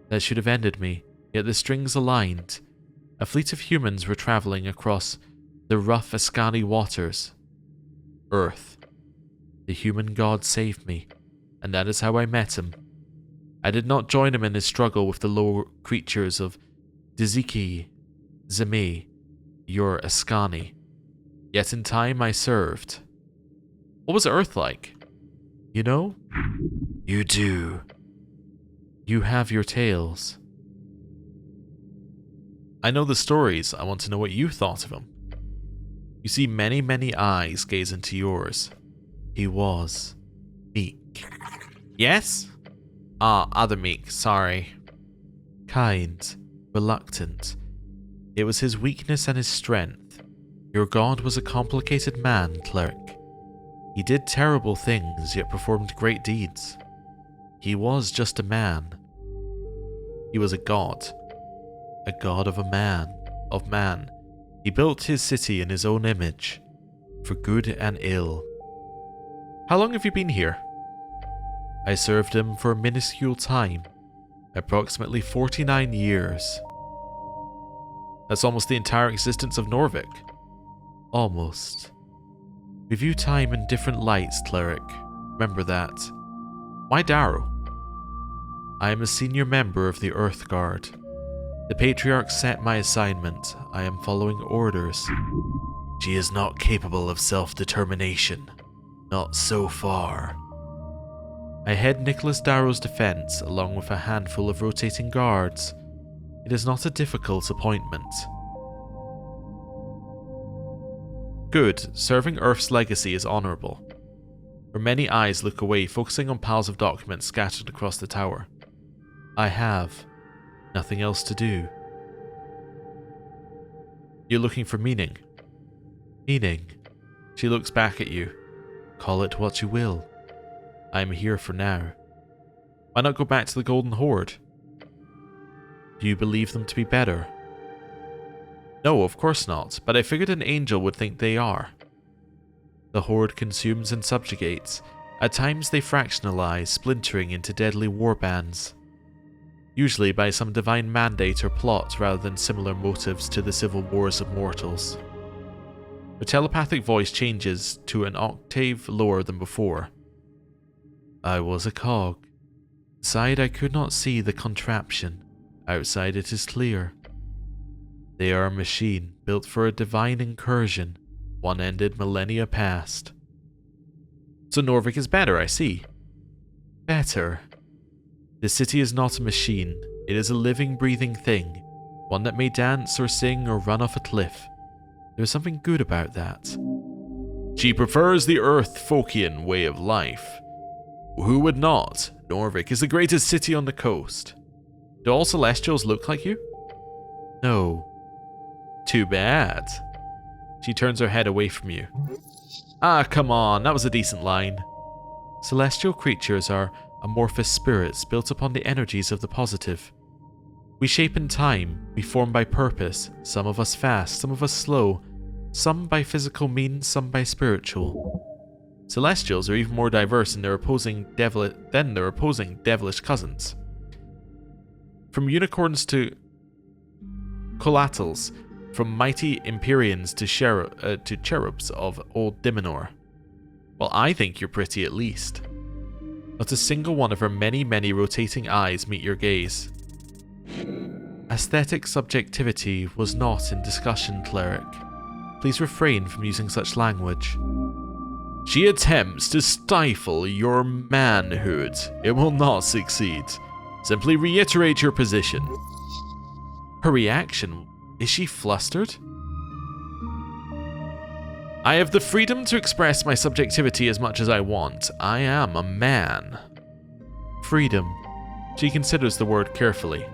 That should have ended me, yet the strings aligned. A fleet of humans were traveling across the rough Ascani waters. Earth. The human god saved me, and that is how I met him. I did not join him in his struggle with the lower creatures of Diziki, Zeme, your Ascani. Yet in time I served. What was Earth like? You know? You do. You have your tales. I know the stories. I want to know what you thought of them. You see many, many eyes gaze into yours. He was meek. Yes? Other meek, sorry. Kind, reluctant. It was his weakness and his strength. Your god was a complicated man, Cleric. He did terrible things, yet performed great deeds. He was just a man. He was a god of man. He built his city in his own image, for good and ill. How long have you been here? I served him for a minuscule time, approximately 49 years. That's almost the entire existence of Norvik. Almost. We view time in different lights, Cleric. Remember that. Why Darrow? I am a senior member of the Earth Guard. The Patriarch set my assignment. I am following orders. She is not capable of self-determination. Not so far. I head Nicholas Darrow's defense along with a handful of rotating guards. It is not a difficult appointment. Good, serving Earth's legacy is honorable. Her many eyes look away, focusing on piles of documents scattered across the tower. I have nothing else to do. You're looking for meaning. Meaning? She looks back at you. Call it what you will. I am here for now. Why not go back to the Golden Horde? Do you believe them to be better? No, of course not, but I figured an angel would think they are. The Horde consumes and subjugates. At times they fractionalize, splintering into deadly warbands. Usually by some divine mandate or plot rather than similar motives to the civil wars of mortals. Her telepathic voice changes to an octave lower than before. I was a cog. Inside I could not see the contraption. Outside it is clear. They are a machine built for a divine incursion, one ended millennia past. So Norvik is better, I see. Better. The city is not a machine, it is a living, breathing thing, one that may dance or sing or run off a cliff. There is something good about that. She prefers the Earth-Folkian way of life. Who would not? Norvik is the greatest city on the coast. Do all Celestials look like you? No. Too bad. She turns her head away from you. Ah, come on, that was a decent line. Celestial creatures are amorphous spirits built upon the energies of the positive. We shape in time, we form by purpose, some of us fast, some of us slow, some by physical means, some by spiritual. Celestials are even more diverse than their opposing devilish cousins. From unicorns to collaterals, from mighty Empyreans to cherubs of old Dimenor. Well, I think you're pretty at least. Not a single one of her many, many rotating eyes meet your gaze. Aesthetic subjectivity was not in discussion, Cleric. Please refrain from using such language. She attempts to stifle your manhood. It will not succeed. Simply reiterate your position. Her reaction, is she flustered? I have the freedom to express my subjectivity as much as I want. I am a man. Freedom. She considers the word carefully.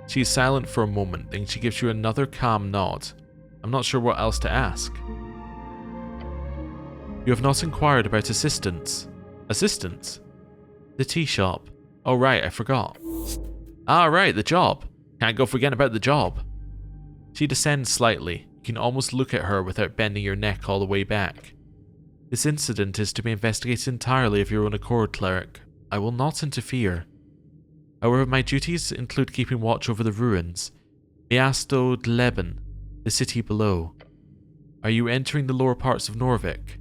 She is silent for a moment, then she gives you another calm nod. I'm not sure what else to ask. You have not inquired about assistance. Assistance? The tea shop. Oh right, I forgot. Ah right, the job. Can't go forgetting about the job. She descends slightly. You can almost look at her without bending your neck all the way back. This incident is to be investigated entirely of your own accord, Cleric. I will not interfere. However, my duties include keeping watch over the ruins. Miasto Dleben, the city below. Are you entering the lower parts of Norvik?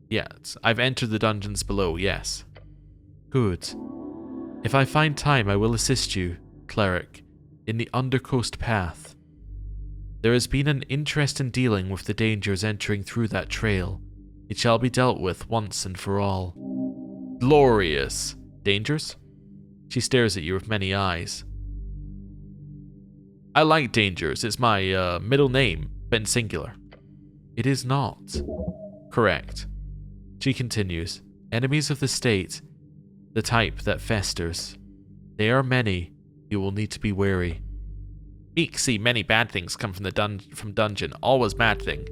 Yes, I've entered the dungeons below, yes. Good. If I find time, I will assist you, Cleric, in the Undercoast path. There has been an interest in dealing with the dangers entering through that trail. It shall be dealt with once and for all. Glorious. Dangers? She stares at you with many eyes. I like dangers. It's my middle name, but in singular. It is not. Correct. She continues. Enemies of the state, the type that festers. They are many. You will need to be wary. Meek see many bad things come from dungeon. Always bad thing.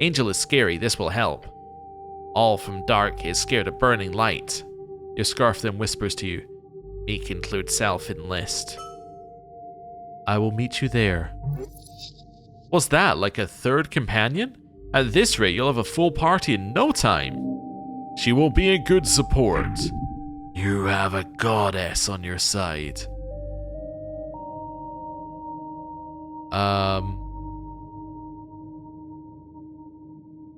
Angel is scary. This will help. All from dark is scared of burning light. Your scarf then whispers to you. Meek includes self in list. I will meet you there. What's that, like a third companion? At this rate, you'll have a full party in no time. She will be a good support. You have a goddess on your side.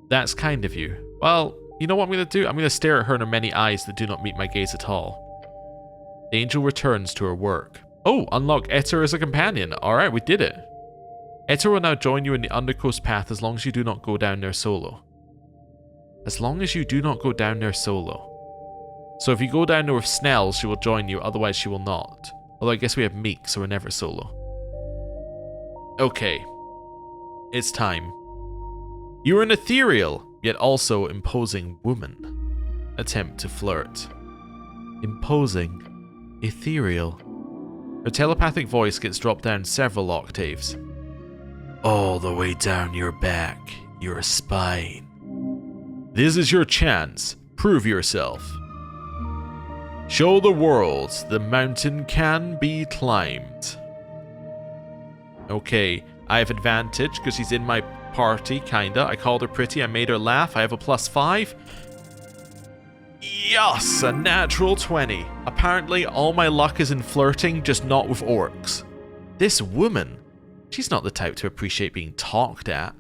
That's kind of you. Well, you know what I'm going to do? I'm going to stare at her in her many eyes that do not meet my gaze at all. The angel returns to her work. Oh, unlock Etter as a companion. Alright, we did it. Etter will now join you in the Undercoast path as long as you do not go down there solo. As long as you do not go down there solo. So if you go down there with Snell, she will join you, otherwise she will not. Although I guess we have Meek, so we're never solo. Okay. It's time. You are an ethereal, yet also imposing woman. Attempt to flirt. Imposing. Ethereal. Her telepathic voice gets dropped down several octaves. All the way down your back, your spine. This is your chance. Prove yourself. Show the world the mountain can be climbed. Okay, I have advantage because she's in my party, kinda. I called her pretty, I made her laugh, I have a +5. Yes, a natural 20. Apparently all my luck is in flirting, just not with orcs. This woman, she's not the type to appreciate being talked at,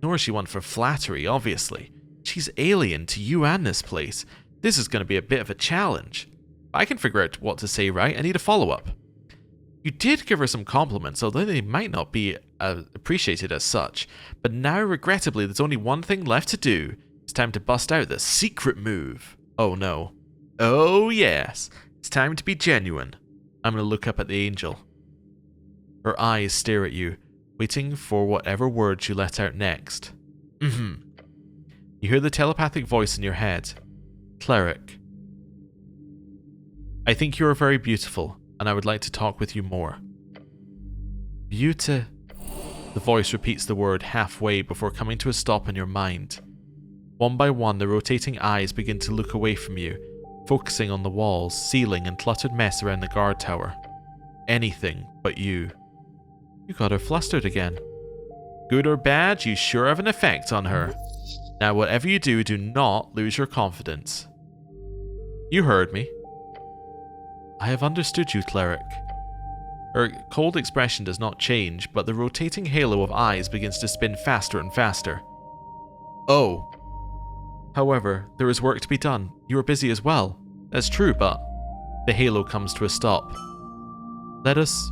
nor is she one for flattery, obviously. She's alien to you and this place. This is going to be a bit of a challenge. I can figure out what to say, right? I need a follow-up. You did give her some compliments, although they might not be appreciated as such. But now, regrettably, there's only one thing left to do. It's time to bust out the secret move. Oh no. Oh yes. It's time to be genuine. I'm going to look up at the angel. Her eyes stare at you, waiting for whatever words you let out next. You hear the telepathic voice in your head. Cleric. I think you are very beautiful, and I would like to talk with you more. Beauty. The voice repeats the word halfway before coming to a stop in your mind. One by one, the rotating eyes begin to look away from you, focusing on the walls, ceiling, and cluttered mess around the guard tower. Anything but you. You got her flustered again. Good or bad, you sure have an effect on her. Now, whatever you do, do not lose your confidence. You heard me. I have understood you, Cleric. Her cold expression does not change, but the rotating halo of eyes begins to spin faster and faster. Oh. However, there is work to be done. You are busy as well. That's true, but... The halo comes to a stop. Let us...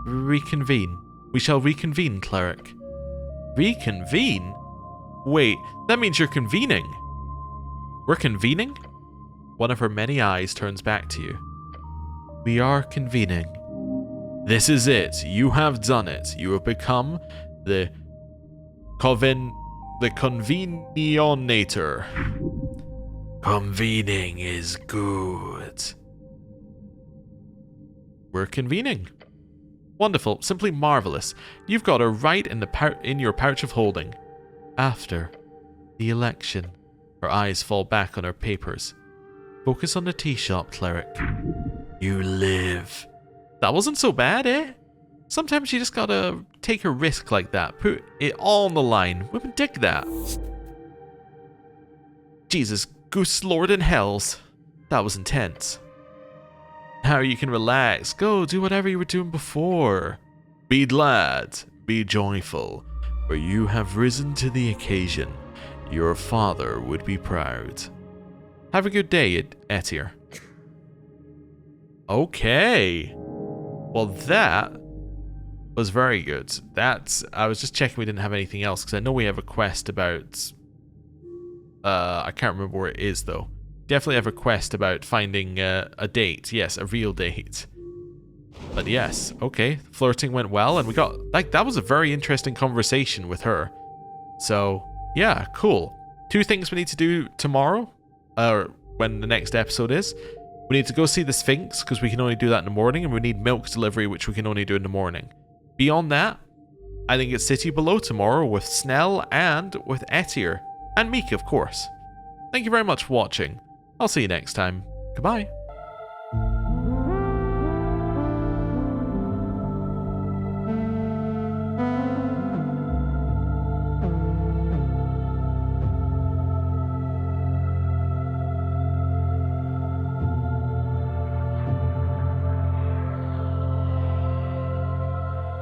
reconvene. We shall reconvene, Cleric. Reconvene? Wait, that means you're convening. We're convening? One of her many eyes turns back to you. We are convening. This is it. You have done it. You have become the convenionator. Convening is good. We're convening. Wonderful. Simply marvelous. You've got her right in your pouch of holding. After the election. Her eyes fall back on her papers. Focus on the tea shop, Cleric. You live. That wasn't so bad, eh? Sometimes you just gotta take a risk like that. Put it all on the line. Women dig that. Jesus, goose lord in hells. That was intense. Now you can relax. Go do whatever you were doing before. Be glad. Be joyful. For you have risen to the occasion. Your father would be proud. Have a good day, Etir. Okay. Well, that was very good. I was just checking we didn't have anything else, because I know we have a quest about... I can't remember where it is, though. Definitely have a quest about finding a date. Yes, a real date. But yes, okay. Flirting went well, and we got... that was a very interesting conversation with her. So, yeah, cool. 2 things we need to do tomorrow. When the next episode is. We need to go see the Sphinx, because we can only do that in the morning, and we need milk delivery, which we can only do in the morning. Beyond that, I think it's City Below tomorrow with Snell and with Etir. And Meek, of course. Thank you very much for watching. I'll see you next time. Goodbye.